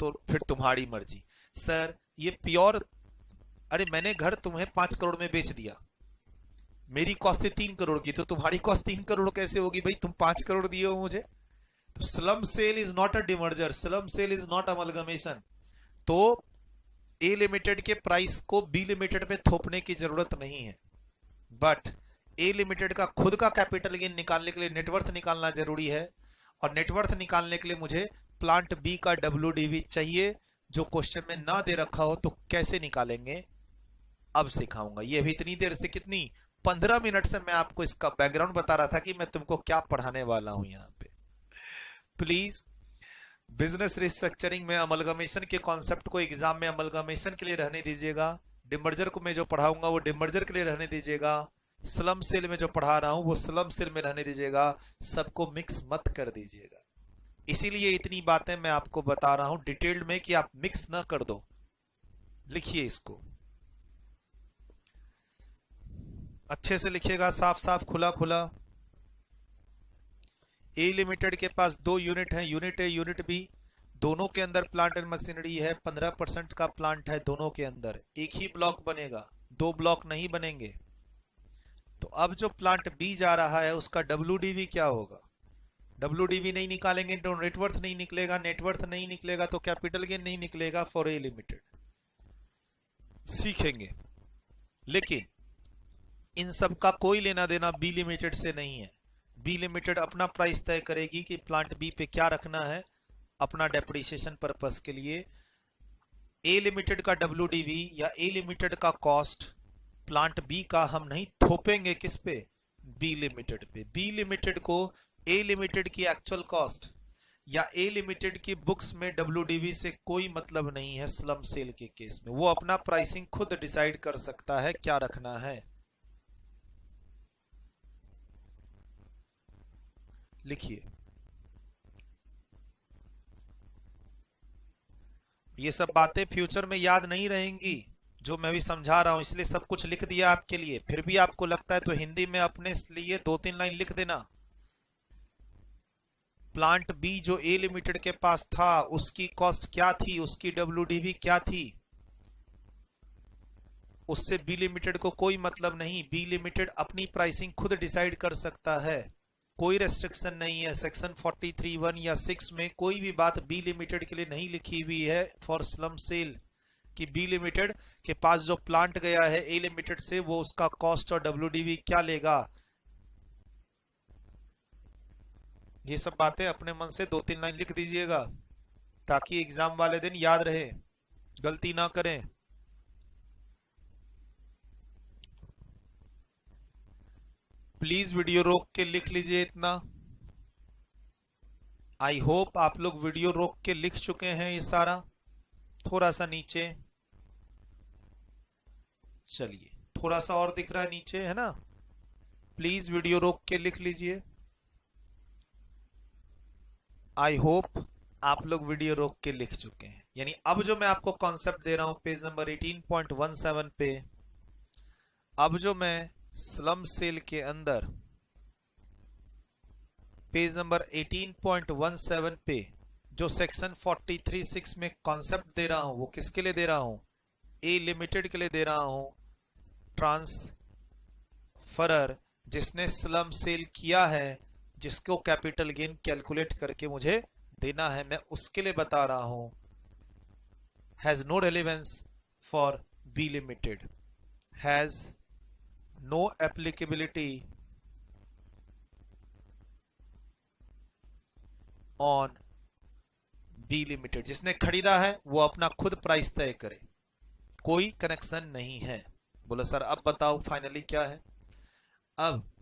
तो फिर तुम्हारी मर्जी। सर ये प्योर, अरे मैंने घर तुम्हें 5 करोड़ में बेच दिया, मेरी कॉस्ट थी 3 करोड़ की, तो तुम्हारी कॉस्ट 3 करोड़ कैसे होगी भाई, तुम 5 करोड़ दिए हो मुझे। तो slump sale is not a demerger, slump sale is not amalgamation. तो ए लिमिटेड के प्राइस को बी लिमिटेड पे थोपने की जरूरत नहीं है, बट ए लिमिटेड का खुद का कैपिटल गेन निकालने के लिए नेटवर्थ निकालना जरूरी है, और नेटवर्थ निकालने के लिए मुझे प्लांट बी का WDV चाहिए, जो क्वेश्चन में ना दे रखा हो। तो कैसे निकालेंगे अब सिखाऊंगा। ये भी इतनी देर से कितनी 15 मिनट से मैं आपको इसका बैकग्राउंड बता रहा था कि मैं तुमको क्या पढ़ाने वाला हूं यहाँ पे। प्लीज बिजनेस रिस्ट्रक्चरिंग में अमलगमेशन के कॉन्सेप्ट को एग्जाम में अमलगमेशन के लिए रहने दीजिएगा। डिमर्जर को मैं जो पढ़ाऊंगा वो डिमर्जर के लिए रहने दीजिएगा। स्लम सेल में जो पढ़ा रहा हूं वो स्लम सेल में रहने दीजिएगा। सबको मिक्स मत कर दीजिएगा। इसीलिए इतनी बातें मैं आपको बता रहा हूं डिटेल्ड में कि आप मिक्स ना कर दो। लिखिए इसको अच्छे से, लिखिएगा साफ साफ खुला खुला। ए लिमिटेड के पास 2 यूनिट हैं, यूनिट ए यूनिट बी, दोनों के अंदर प्लांट एंड मशीनरी है। 15% का प्लांट है दोनों के अंदर। एक ही ब्लॉक बनेगा, 2 ब्लॉक नहीं बनेंगे। तो अब जो प्लांट बी जा रहा है उसका WDV क्या होगा, WDV नहीं निकालेंगे तो नेटवर्थ नहीं निकलेगा, नेटवर्थ नहीं निकलेगा तो कैपिटल गेन नहीं निकलेगा फॉर ए लिमिटेड। सीखेंगे, लेकिन इन सब का कोई लेना देना बी लिमिटेड से नहीं है। बी लिमिटेड अपना प्राइस तय करेगी कि प्लांट बी पे क्या रखना है अपना डेप्रिसिएशन पर्पस के लिए। ए लिमिटेड का WDV या ए लिमिटेड का कॉस्ट प्लांट बी का हम नहीं थोपेंगे किस पे, बी लिमिटेड पे। बी लिमिटेड को ए लिमिटेड की एक्चुअल कॉस्ट या ए लिमिटेड की बुक्स में WDV से कोई मतलब नहीं है। स्लम सेल के केस में वो अपना प्राइसिंग खुद डिसाइड कर सकता है क्या रखना है। लिखिए, ये सब बातें फ्यूचर में याद नहीं रहेंगी जो मैं भी समझा रहा हूं, इसलिए सब कुछ लिख दिया आपके लिए। फिर भी आपको लगता है तो हिंदी में अपने लिए 2-3 लाइन लिख देना। प्लांट बी जो ए लिमिटेड के पास था उसकी कॉस्ट क्या थी, उसकी WDV क्या थी, उससे बी लिमिटेड को कोई मतलब नहीं। बी लिमिटेड अपनी प्राइसिंग खुद डिसाइड कर सकता है, कोई रेस्ट्रिक्शन नहीं है। सेक्शन 43(1) या 6 में कोई भी बात बी लिमिटेड के लिए नहीं लिखी हुई है फॉर स्लम सेल कि बी लिमिटेड के पास जो प्लांट गया है ए लिमिटेड से वो उसका कॉस्ट और WDV क्या लेगा। ये सब बातें अपने मन से 2-3 लाइन लिख दीजिएगा ताकि एग्जाम वाले दिन याद रहे, गलती ना करें। प्लीज वीडियो रोक के लिख लीजिए इतना। आई होप आप लोग वीडियो रोक के लिख चुके हैं ये सारा। थोड़ा सा नीचे चलिए, थोड़ा सा और दिख रहा है नीचे, है ना। प्लीज वीडियो रोक के लिख लीजिए। आई होप आप लोग वीडियो रोक के लिख चुके हैं। यानी अब जो मैं आपको कॉन्सेप्ट दे रहा हूं पेज नंबर 18.17 पे, अब जो मैं स्लम सेल के अंदर पेज नंबर 18.17 पे जो सेक्शन 43(6) में कॉन्सेप्ट दे रहा हूं वो किसके लिए दे रहा हूं, ए लिमिटेड के लिए दे रहा हूं। ट्रांसफरर जिसने स्लम सेल किया है, जिसको कैपिटल गेन कैलकुलेट करके मुझे देना है, मैं उसके लिए बता रहा हूं। Has no relevance for B limited, has no applicability on B limited, जिसने खरीदा है वो अपना खुद प्राइस तय करे, कोई कनेक्शन नहीं है। बोलो सर अब बताओ फाइनली क्या है। अब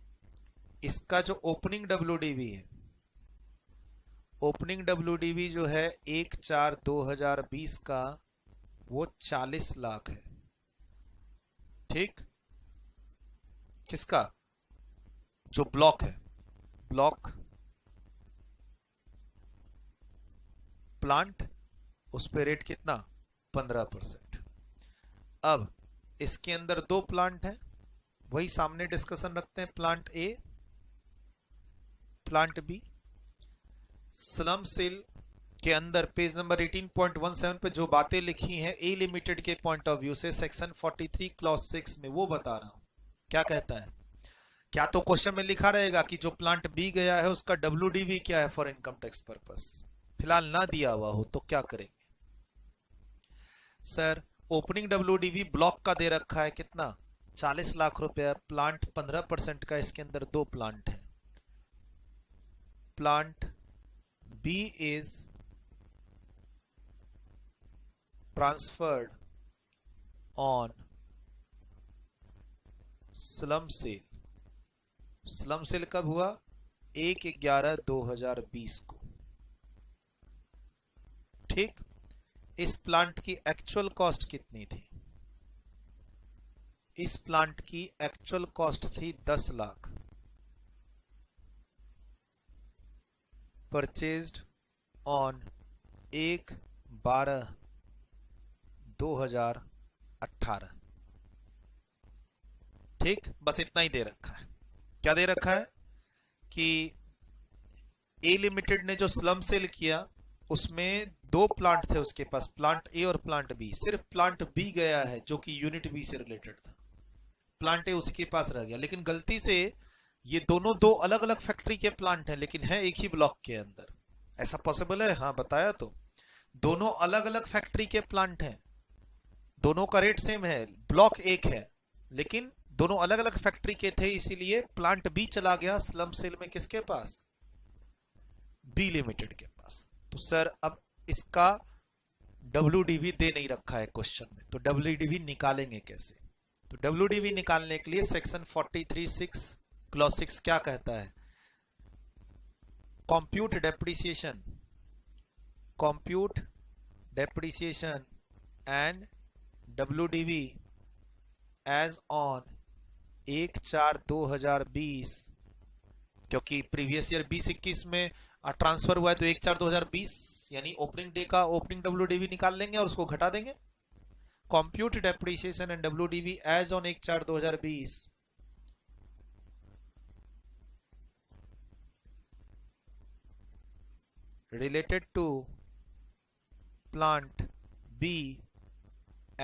इसका जो ओपनिंग WDV है, ओपनिंग WDV जो है 1/4/2020 का, वो 40 लाख है। ठीक, किसका? जो ब्लॉक है, ब्लॉक प्लांट, उस पे रेट कितना? 15%। अब इसके अंदर दो प्लांट हैं, वही सामने डिस्कशन रखते हैं, plant A, plant B. Slump cell के अंदर पेज नंबर 18.17 पे जो बातें लिखी हैं ए लिमिटेड के पॉइंट ऑफ व्यू से, सेक्शन 43 क्लॉज 6 में, वो बता रहा हूं। क्या कहता है? क्या तो क्वेश्चन में लिखा रहेगा कि जो प्लांट बी गया है उसका WDV क्या है फॉर इनकम टैक्स पर्पस। फिलहाल ना दिया हुआ हो तो क्या करेंगे? सर ओपनिंग WDV ब्लॉक का दे रखा है कितना? 40 लाख रुपया। प्लांट 15% का, इसके अंदर दो प्लांट है। Plant B is transferred on slump sale. Slump sale कब हुआ? 1/11/2020 को। ठीक, इस प्लांट की एक्चुअल कॉस्ट कितनी थी? इस प्लांट की एक्चुअल कॉस्ट थी 10 लाख। Purchased on 1/12/2018। ठीक, बस इतना ही दे रखा है। क्या दे रखा है कि ए लिमिटेड ने जो स्लम सेल किया उसमें दो प्लांट थे उसके पास, प्लांट ए और प्लांट बी। सिर्फ प्लांट बी गया है जो कि यूनिट बी से रिलेटेड था, प्लांट ए उसके पास रह गया। लेकिन गलती से ये दोनों दो अलग अलग फैक्ट्री के प्लांट हैं, लेकिन है एक ही ब्लॉक के अंदर। ऐसा पॉसिबल है? हाँ बताया तो। दोनों अलग अलग फैक्ट्री के प्लांट हैं, दोनों का रेट सेम है, ब्लॉक एक है, लेकिन दोनों अलग अलग फैक्ट्री के थे, इसीलिए प्लांट बी चला गया स्लम सेल में किसके पास? बी लिमिटेड के पास। तो सर अब इसका WDV दे नहीं रखा है क्वेश्चन में, तो WDV निकालेंगे कैसे? तो WDV निकालने के लिए सेक्शन 43(6) क्लॉज 6 क्या कहता है? Compute depreciation and WDV as on 1/4/2020, क्योंकि प्रीवियस ईयर 2021 में ट्रांसफर हुआ है, तो 1/4/2020 यानी ओपनिंग डे का ओपनिंग WDV निकाल लेंगे और उसको घटा देंगे। Compute depreciation and WDV as on 1/4/2020 related to plant B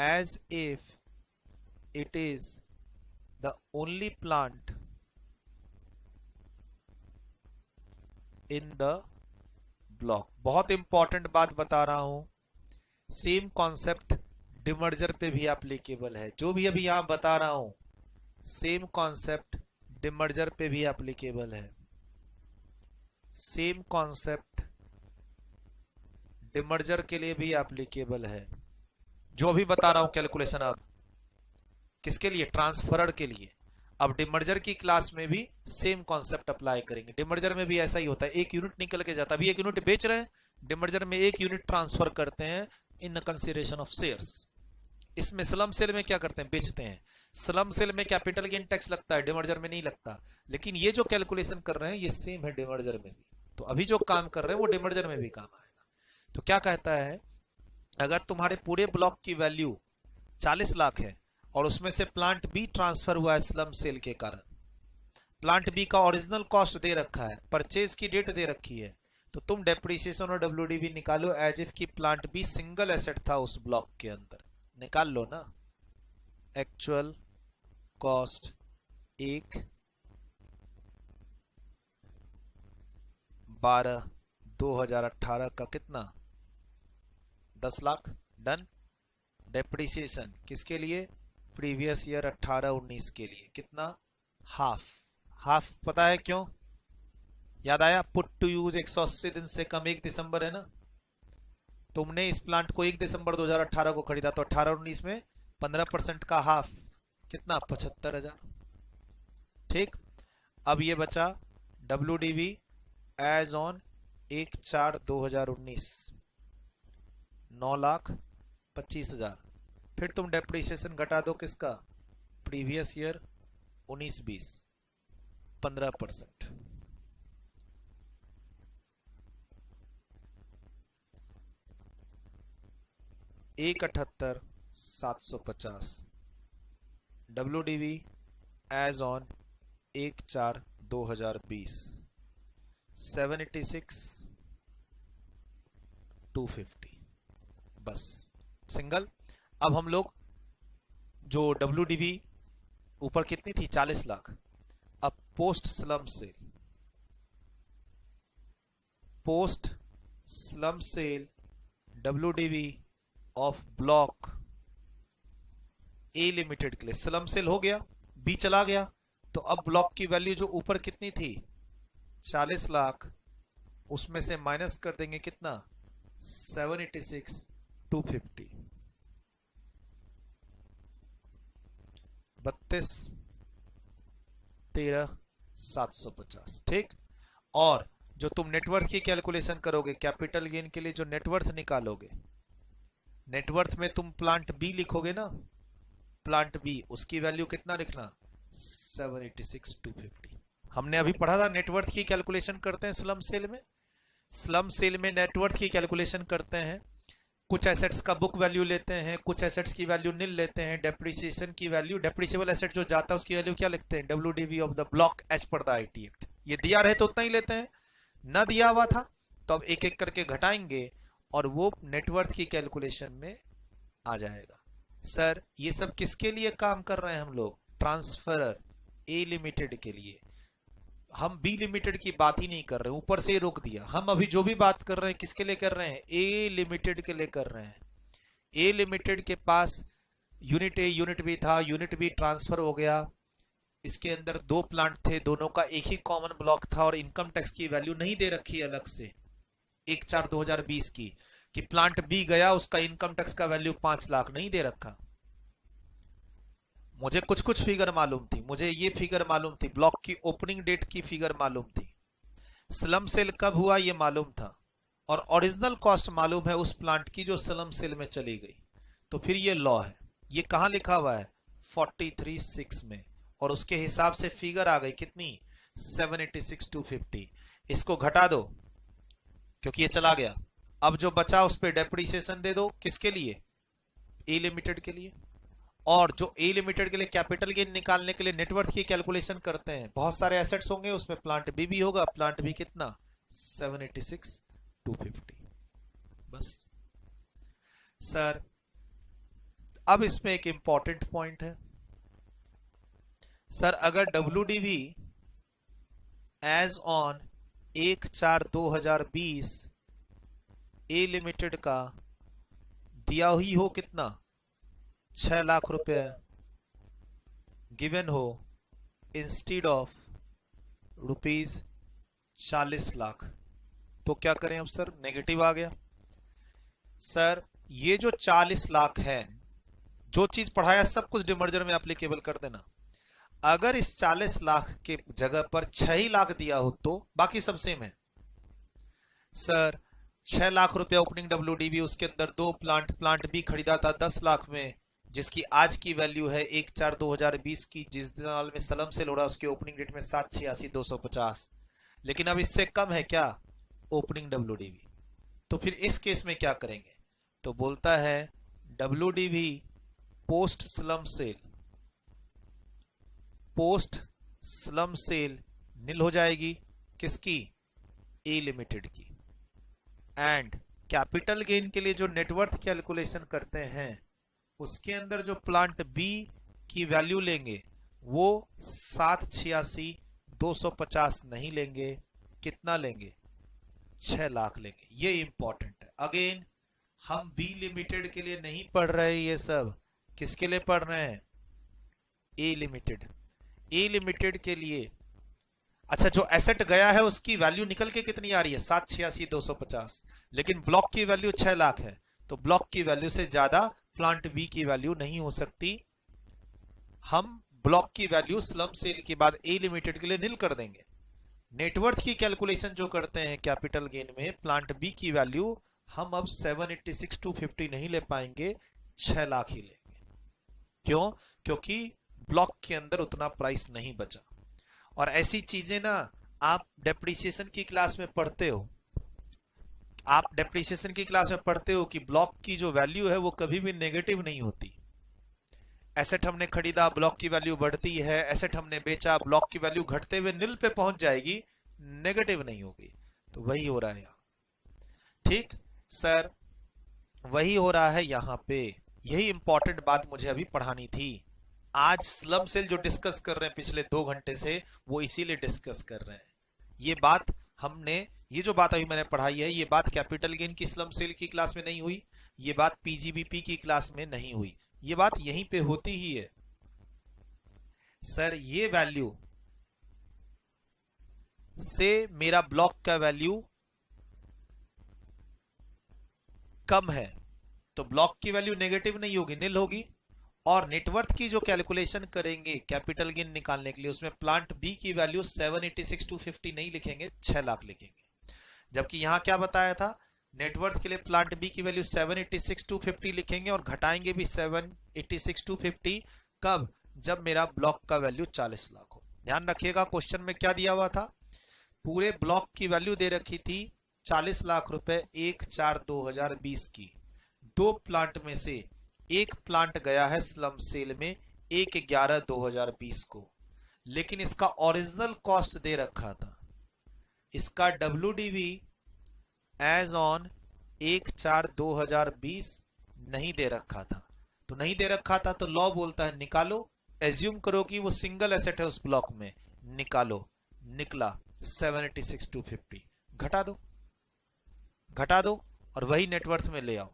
as if it is the only plant in the block। बहुत इंपॉर्टेंट बात बता रहा हूं, सेम कॉन्सेप्ट डिमर्जर पे भी एप्लीकेबल है। जो भी अभी यहां बता रहा हूं सेम कॉन्सेप्ट डिमर्जर पे भी एप्लीकेबल है। सेम कॉन्सेप्ट डिमर्जर के लिए भी एप्लीकेबल है। जो अभी बता रहा हूं कैलकुलेशन, अब किसके लिए? ट्रांसफरर के लिए। अब डिमर्जर की क्लास में भी सेम कॉन्सेप्ट अप्लाई करेंगे। डिमर्जर में भी ऐसा ही होता है, एक यूनिट निकल के जाता है। अभी एक यूनिट बेच रहे हैं, डिमर्जर में एक यूनिट ट्रांसफर करते हैं इन कंसीडरेशन ऑफ शेयर्स। इसमें स्लम सेल में क्या करते हैं? बेचते हैं। स्लम सेल में कैपिटल गेन टैक्स लगता है, डिमर्जर में नहीं लगता। लेकिन ये जो कैलकुलेशन कर रहे हैं ये सेम है डिमर्जर में भी, तो अभी जो काम कर रहे हैं वो डिमर्जर में भी काम आएगा। तो क्या कहता है, अगर तुम्हारे पूरे ब्लॉक की वैल्यू 40 लाख है और उसमें से प्लांट बी ट्रांसफर हुआ है स्लम सेल के कारण, प्लांट बी का ओरिजिनल कॉस्ट दे रखा है, परचेज की डेट दे रखी है, तो तुम डेप्रिसिएशन और WDV निकालो एज इफ की प्लांट बी सिंगल एसेट था उस ब्लॉक के अंदर। निकाल लो ना। एक्चुअल कॉस्ट 1/12/2018 का कितना? 10 लाख। डन। डेप्रिसिएशन किसके लिए? प्रीवियस ईयर 18-19 के लिए कितना? हाफ। हाफ पता है क्यों? याद आया? पुट टू यूज 180 दिन से कम 1 दिसंबर है ना। तुमने इस प्लांट को 1 दिसंबर 2018 को खरीदा, तो 18-19 में 15% का हाफ, कितना? 75,000। ठीक। अब ये बचा WDV एज ऑन 1/4/2019, 9,25,000। फिर तुम डेप्रिसिएशन घटा दो किसका? Previous year 19-20, 15%। 1,78,750 WDV as on 1/4/2020, 786,250। बस सिंगल। अब हम लोग जो WDV ऊपर कितनी थी? 40 लाख। अब post slump sale WDV of block A limited के लिए स्लम सेल हो गया, बी चला गया, तो अब ब्लॉक की वैल्यू जो ऊपर कितनी थी? 40 लाख, उसमें से माइनस कर देंगे कितना? 786,250, 32,13,750। ठीक। और जो तुम नेटवर्थ की कैलकुलेशन करोगे, कैपिटल गेन के लिए जो नेटवर्थ निकालोगे, नेटवर्थ में तुम प्लांट बी लिखोगे ना, प्लांट बी, उसकी वैल्यू कितना लिखना? 786,250। हमने अभी पढ़ा था नेटवर्थ की कैलकुलेशन करते हैं स्लम सेल में। स्लम सेल में नेटवर्थ की कैलकुलेशन करते हैं, कुछ एसेट्स का बुक वैल्यू लेते हैं, कुछ एसेट्स की वैल्यू नील लेते हैं, डेप्रिसिएशन की वैल्यू, डेप्रिसिएबल एसेट जो जाता है उसकी वैल्यू क्या लिखते हैं? WDV of the block as per the IT act. ये दिया रहे तो उतना ही लेते हैं, ना दिया हुआ था तो अब एक एक करके घटाएंगे और वो नेटवर्थ की कैलकुलेशन में आ जाएगा। सर ये सब किसके लिए काम कर रहे हैं हम लोग? ट्रांसफरर ए लिमिटेड के लिए। हम बी लिमिटेड की बात ही नहीं कर रहे, ऊपर से ही रोक दिया। हम अभी जो भी बात कर रहे हैं किसके लिए कर रहे हैं? ए लिमिटेड के लिए कर रहे हैं। ए लिमिटेड के पास यूनिट ए यूनिट बी था, यूनिट बी ट्रांसफर हो गया, इसके अंदर 2 प्लांट थे, दोनों का एक ही कॉमन ब्लॉक था और इनकम टैक्स की वैल्यू नहीं दे रखी अलग से 1/4/2020 की, कि प्लांट बी गया उसका इनकम टैक्स का वैल्यू 5 लाख नहीं दे रखा। मुझे कुछ कुछ फिगर मालूम थी, मुझे ये फिगर मालूम थी, ब्लॉक की ओपनिंग डेट की फिगर मालूम थी, स्लम सेल कब हुआ ये मालूम था, और ओरिजिनल कॉस्ट मालूम है उस प्लांट की जो स्लम सेल में चली गई। तो फिर ये लॉ है, ये कहां लिखा हुआ है? 43(6) में, और उसके हिसाब से फिगर आ गई कितनी? 786,250। इसको घटा दो क्योंकि ये चला गया। अब जो बचा उस पर डेप्रिसिएशन दे दो, किसके लिए? ए लिमिटेड के लिए। और जो ए लिमिटेड के लिए कैपिटल गेन निकालने के लिए नेटवर्थ की कैलकुलेशन करते हैं, बहुत सारे एसेट्स होंगे, उसमें प्लांट बी भी होगा, प्लांट बी कितना? 786,250। बस सर अब इसमें एक इंपॉर्टेंट पॉइंट है सर, अगर WDV as on 1/4/2020 A limited का दिया ही हो कितना? 6 लाख रुपए गिवन हो इंस्टीड ऑफ ₹40 लाख, तो क्या करें? अब सर नेगेटिव आ गया। सर ये जो 40 लाख है, जो चीज पढ़ाया सब कुछ डिमर्जर में एप्लीकेबल कर देना। अगर इस 40 लाख के जगह पर 6 ही लाख दिया हो तो बाकी सब सेम है। सर 6 लाख रुपया ओपनिंग WDV, उसके अंदर 2 प्लांट बी खरीदा था 10 लाख में, जिसकी आज की वैल्यू है 1/4/2020 की, जिस साल में सलम सेल हो रहा है उसकी ओपनिंग डेट में 786,250, लेकिन अब इससे कम है क्या? Opening WDV। तो फिर इस केस में क्या करेंगे? तो बोलता है WDV पोस्ट स्लम सेल नील हो जाएगी, किसकी? ए लिमिटेड की। एंड कैपिटल गेन के लिए जो नेटवर्थ कैलकुलेशन करते हैं उसके अंदर जो प्लांट बी की वैल्यू लेंगे वो 786,250 नहीं लेंगे, कितना लेंगे? 6 लाख लेंगे। ये इंपॉर्टेंट है। अगेन हम बी लिमिटेड के लिए नहीं पढ़ रहे, ये सब किसके लिए पढ़ रहे हैं? ए लिमिटेड। ए लिमिटेड के लिए, अच्छा जो एसेट गया है उसकी वैल्यू निकल के कितनी आ रही है 786,250, लेकिन ब्लॉक की वैल्यू 6 लाख है, तो ब्लॉक की वैल्यू से ज्यादा प्लांट बी की वैल्यू नहीं हो सकती। हम ब्लॉक की वैल्यू स्लम सेल के बाद ए लिमिटेड के लिए नील कर देंगे। नेटवर्थ की कैलकुलेशन जो करते हैं कैपिटल गेन में, प्लांट बी की वैल्यू हम अब 786,250 नहीं ले पाएंगे, 6 लाख ही लेंगे। क्यों? क्योंकि ब्लॉक के अंदर उतना प्राइस नहीं बचा। और ऐसी चीजें ना आप डेप्रिसिएशन की क्लास में पढ़ते हो, आप डेप्रिसिएशन की क्लास में पढ़ते हो कि ब्लॉक की जो वैल्यू है वो कभी भी नेगेटिव नहीं होती। एसेट हमने खरीदा, ब्लॉक की वैल्यू बढ़ती है, एसेट हमने बेचा, ब्लॉक की वैल्यू घटते हुए नील पे पहुंच जाएगी, नेगेटिव नहीं होगी। तो वही हो रहा है यहाँ। ठीक सर, वही हो रहा है यहाँ पे। यही इंपॉर्टेंट बात मुझे अभी पढ़ानी थी। आज स्लम सेल जो डिस्कस कर रहे हैं पिछले 2 घंटे से, वो इसीलिए डिस्कस कर रहे हैं। ये बात हमने, ये जो बात अभी मैंने पढ़ाई है, ये बात कैपिटल गेन की स्लम सेल की क्लास में नहीं हुई, ये बात पीजीबीपी की क्लास में नहीं हुई, ये बात यहीं पे होती ही है। सर ये वैल्यू से मेरा ब्लॉक का वैल्यू कम है, तो ब्लॉक की वैल्यू नेगेटिव नहीं होगी, नील होगी। और नेटवर्थ की जो कैलकुलेशन करेंगे कैपिटल गेन निकालने के लिए, उसमें प्लांट बी की वैल्यू 786,250 नहीं लिखेंगे, 6 लाख लिखेंगे। जबकि यहां क्या बताया था, नेटवर्थ के लिए प्लांट बी की वैल्यू 786,250 लिखेंगे और घटाएंगे भी 786,250। कब? जब मेरा ब्लॉक का वैल्यू 40 लाख हो। ध्यान रखिएगा क्वेश्चन में क्या दिया हुआ था, पूरे ब्लॉक की वैल्यू दे रखी थी 40 लाख रुपए 1/4/2020 की। 2 प्लांट में से एक प्लांट गया है स्लम सेल में 1/11/2020 को, लेकिन इसका ओरिजिनल कॉस्ट दे रखा था, इसका WDV एज ऑन 1/4/2020 नहीं दे रखा था। तो नहीं दे रखा था तो लॉ बोलता है निकालो, एज्यूम करो कि वो सिंगल एसेट है उस ब्लॉक में, निकालो, निकला 786,250, घटा दो और वही नेटवर्थ में ले आओ।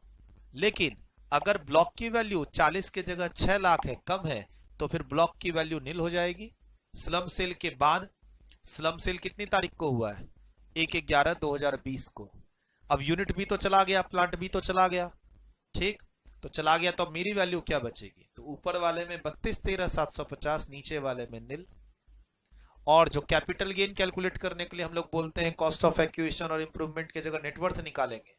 लेकिन अगर ब्लॉक की वैल्यू 40 के जगह 6 लाख है, कम है, तो फिर ब्लॉक की वैल्यू नील हो जाएगी। स्लम सेल के बाद, स्लम सेल कितनी तारीख को हुआ है, 1/11/2020 को। अब यूनिट भी तो चला गया, प्लांट भी तो चला गया, ठीक, तो चला गया, तो अब मेरी वैल्यू क्या बचेगी, तो ऊपर वाले में 32,13,750, नीचे वाले में नील। और जो कैपिटल गेन कैलकुलेट करने के लिए हम लोग बोलते हैं कॉस्ट ऑफ एक्विजिशन और इंप्रूवमेंट की जगह नेटवर्थ निकालेंगे,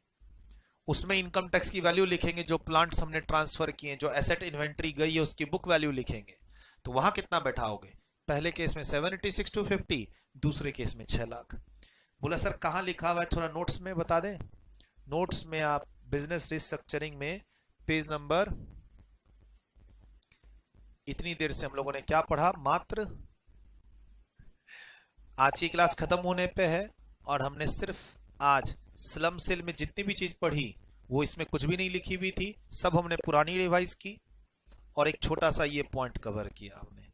उसमें इनकम टैक्स की वैल्यू लिखेंगे, जो प्लांट्स हमने ट्रांसफर किए, जो एसेट इन्वेंट्री गई है उसकी बुक वैल्यू लिखेंगे। तो वहां कितना बैठाओगे, पहले केस में 786,250, दूसरे केस में 6 लाख। बोला सर कहां लिखा हुआ है, थोड़ा नोट्स में बता दें। नोट्स में आप बिजनेस रिस्ट्रक्चरिंग में पेज नंबर, इतनी देर से हम लोगों ने क्या पढ़ा, मात्र आज की क्लास खत्म होने पे है और हमने सिर्फ आज स्लम सेल में जितनी भी चीज पढ़ी वो इसमें कुछ भी नहीं लिखी हुई थी, सब हमने पुरानी रिवाइज की और एक छोटा सा ये पॉइंट कवर किया हमने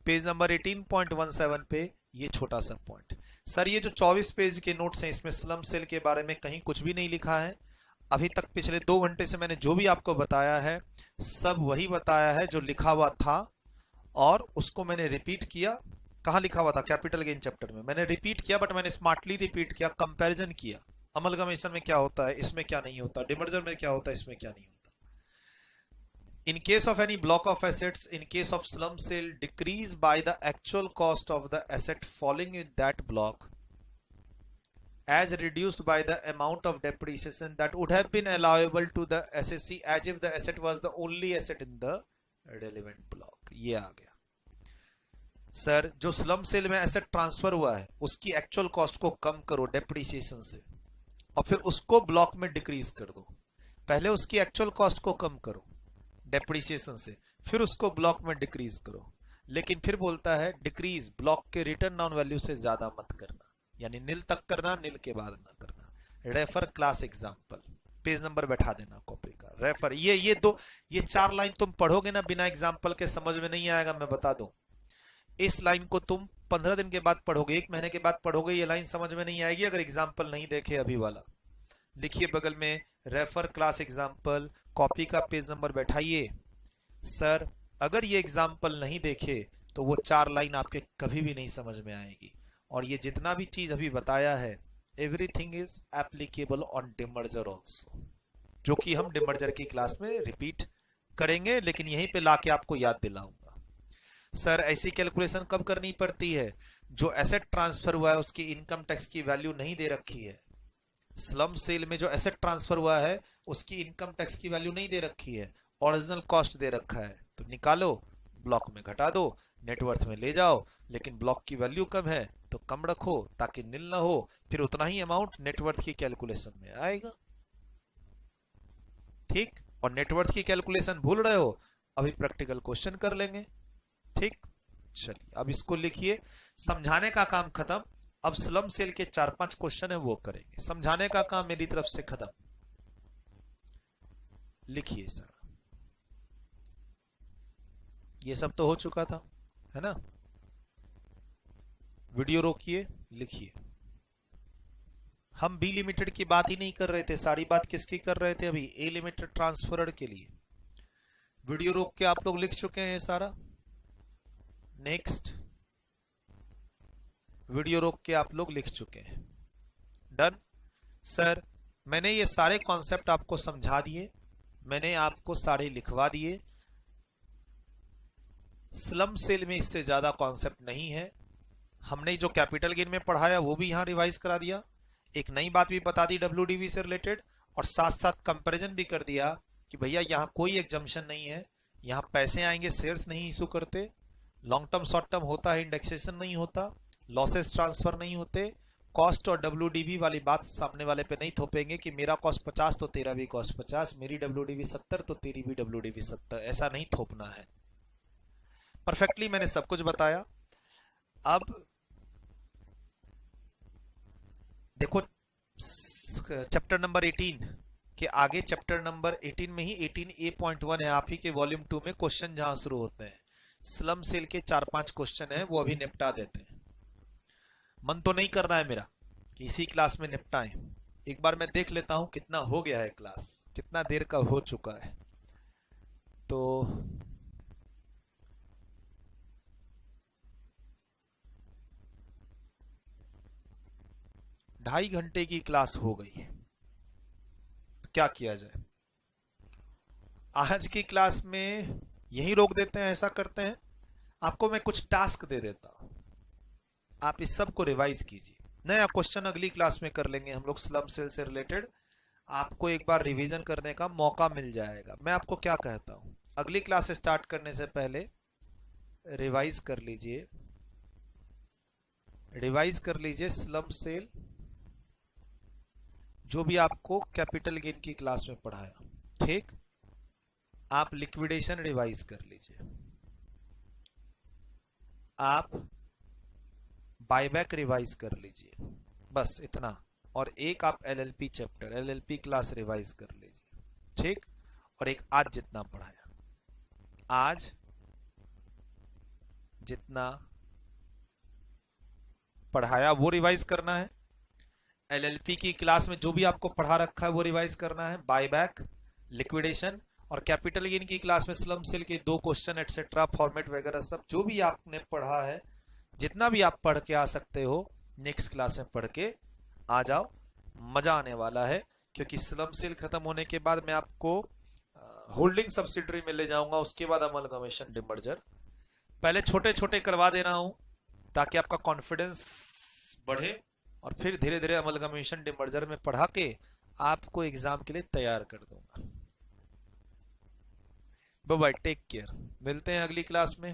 पेज नंबर 18.17 पे, ये छोटा सा पॉइंट। सर ये जो 24 पेज के नोट्स हैं इसमें स्लम सेल के बारे में कहीं कुछ भी नहीं लिखा है। अभी तक पिछले 2 घंटे से मैंने जो भी आपको बताया है सब वही बताया है जो लिखा हुआ था, और उसको मैंने रिपीट किया। कहां लिखा हुआ था, कैपिटल गेन चैप्टर में मैंने रिपीट किया, बट मैंने स्मार्टली रिपीट किया, कंपैरिजन किया, अमलगमेशन में क्या होता है, इसमें क्या नहीं होता, डिमर्जर में क्या होता है, इसमें क्या नहीं होता। In case of any block of assets, in case of slum sale, decrease by the actual cost of the asset falling in that block as reduced by the amount of depreciation that would have been allowable to the SSC as if the asset was the only asset in the relevant block। ये आ गया। Sir जो slum sale में asset transfer हुआ है उसकी actual cost को कम करो depreciation से और फिर उसको ब्लॉक में डिक्रीज कर दो। पहले उसकी एक्चुअल कॉस्ट को कम करो डेप्रिसिएशन से, फिर उसको ब्लॉक में डिक्रीज करो। लेकिन फिर बोलता है डिक्रीज ब्लॉक के रिटर्न डाउन वैल्यू से ज्यादा मत करना, यानी नील तक करना, नील के बाद ना करना। Refer class example, page number बैठा देना कॉपी का, रेफर। ये 4 लाइन तुम पढ़ोगे ना बिना एग्जांपल के समझ में नहीं आएगा, मैं बता दूं। इस लाइन को तुम 15 दिन के बाद पढ़ोगे, 1 महीने के बाद पढ़ोगे, ये लाइन समझ में नहीं आएगी अगर एग्जाम्पल नहीं देखे। अभी वाला लिखिए बगल में, रेफर क्लास एग्जाम्पल, कॉपी का पेज नंबर बैठाइए। सर अगर ये एग्जाम्पल नहीं देखे तो वो 4 लाइन आपके कभी भी नहीं समझ में आएगी। और ये जितना भी चीज अभी बताया है, everything is applicable on demerger also, जो कि हम डिमर्जर की क्लास में रिपीट करेंगे, लेकिन यहीं पे लाके आपको याद दिलाऊंगा। सर ऐसी कैलकुलेशन कब करनी पड़ती है? जो एसेट ट्रांसफर हुआ है उसकी इनकम टैक्स की वैल्यू नहीं दे रखी है। स्लम सेल में जो एसेट ट्रांसफर हुआ है उसकी इनकम टैक्स की वैल्यू नहीं दे रखी है, ओरिजिनल कॉस्ट दे रखा है, तो निकालो, ब्लॉक में घटा दो, नेटवर्थ में ले जाओ, लेकिन ब्लॉक की वैल्यू कम है तो कम रखो ताकि नील ना हो, फिर उतना ही अमाउंट नेटवर्थ की कैलकुलेशन में आएगा। ठीक, और नेटवर्थ की कैलकुलेशन भूल रहे हो, अभी प्रैक्टिकल क्वेश्चन कर लेंगे। ठीक, चलिए अब इसको लिखिए। समझाने का काम खत्म, अब स्लम सेल के 4-5 क्वेश्चन है वो करेंगे। समझाने का काम मेरी तरफ से खत्म। लिखिए सर, ये सब तो हो चुका था, है ना? वीडियो रोकिए, लिखिए। हम बी लिमिटेड की बात ही नहीं कर रहे थे, सारी बात किसकी कर रहे थे अभी? ए लिमिटेड ट्रांसफरर के लिए। वीडियो रोक के आप लोग लिख चुके हैं सारा। नेक्स्ट, वीडियो रोक के आप लोग लिख चुके हैं। डन सर, मैंने ये सारे कॉन्सेप्ट आपको समझा दिए, मैंने आपको सारे लिखवा दिए। स्लम सेल में इससे ज्यादा कॉन्सेप्ट नहीं है। हमने जो कैपिटल गेन में पढ़ाया वो भी यहां रिवाइज करा दिया, एक नई बात भी बता दी डब्ल्यूडीवी से रिलेटेड, और साथ साथ कंपैरिजन भी कर दिया कि भैया यहाँ कोई एग्जम्पशन नहीं है, यहाँ पैसे आएंगे, शेयर्स नहीं इशू करते, लॉन्ग टर्म शॉर्ट टर्म होता है, इंडेक्सेशन नहीं होता, लॉसेस ट्रांसफर नहीं होते, कॉस्ट और डब्ल्यूडीवी वाली बात सामने वाले पे नहीं थोपेंगे कि मेरा कॉस्ट 50 तो तेरा भी कॉस्ट 50, मेरी डब्ल्यूडीवी 70 तो तेरी भी डब्ल्यूडीवी 70, ऐसा नहीं थोपना है। परफेक्टली मैंने सब कुछ बताया। अब देखो चैप्टर नंबर 18 के आगे, चैप्टर नंबर 18 में ही 18A.1 है, आप ही के वॉल्यूम 2 में क्वेश्चन जहां शुरू होते हैं, स्लम सेल के 4-5 क्वेश्चन है, वो अभी निपटा देते हैं। मन तो नहीं कर रहा है मेरा कि इसी क्लास में निपटाएं, एक बार मैं देख लेता हूं कितना हो गया है क्लास, कितना देर का हो चुका है। तो 2.5 घंटे की क्लास हो गई, क्या किया जाए? आज की क्लास में यही रोक देते हैं, ऐसा करते हैं, आपको मैं कुछ टास्क दे देता हूं, आप इस सब को रिवाइज कीजिए। नया क्वेश्चन अगली क्लास में कर लेंगे हम लोग, स्लम सेल से रिलेटेड आपको एक बार रिवीजन करने का मौका मिल जाएगा। मैं आपको क्या कहता हूं, अगली क्लास स्टार्ट करने से पहले रिवाइज कर लीजिए, रिवाइज कर लीजिए स्लम सेल, जो भी आपको कैपिटल गेन की क्लास में पढ़ाया। ठीक, आप लिक्विडेशन रिवाइज कर लीजिए, आप बायबैक रिवाइज कर लीजिए, बस इतना। और एक आप LLP chapter, LLP class revise कर लीजिए। ठीक, और एक आज जितना पढ़ाया, आज जितना पढ़ाया वो रिवाइज करना है। एलएलपी की क्लास में जो भी आपको पढ़ा रखा है वो रिवाइज करना है, बायबैक, लिक्विडेशन, और कैपिटल गेन की क्लास में स्लम सेल के 2 क्वेश्चन एटसेट्रा, फॉर्मेट वगैरह सब जो भी आपने पढ़ा है, जितना भी आप पढ़ के आ सकते हो, नेक्स्ट क्लास में पढ़ के आ जाओ, मजा आने वाला है। क्योंकि स्लम सेल खत्म होने के बाद मैं आपको होल्डिंग सब्सिडरी में ले जाऊंगा, उसके बाद अमलगमेशन डिमर्जर। पहले छोटे छोटे करवा दे रहा हूं ताकि आपका कॉन्फिडेंस बढ़े, और फिर धीरे धीरे अमलगमेशन डिमर्जर में पढ़ा के आपको एग्जाम के लिए तैयार कर दूंगा। बाय बाय, टेक केयर, मिलते हैं अगली क्लास में।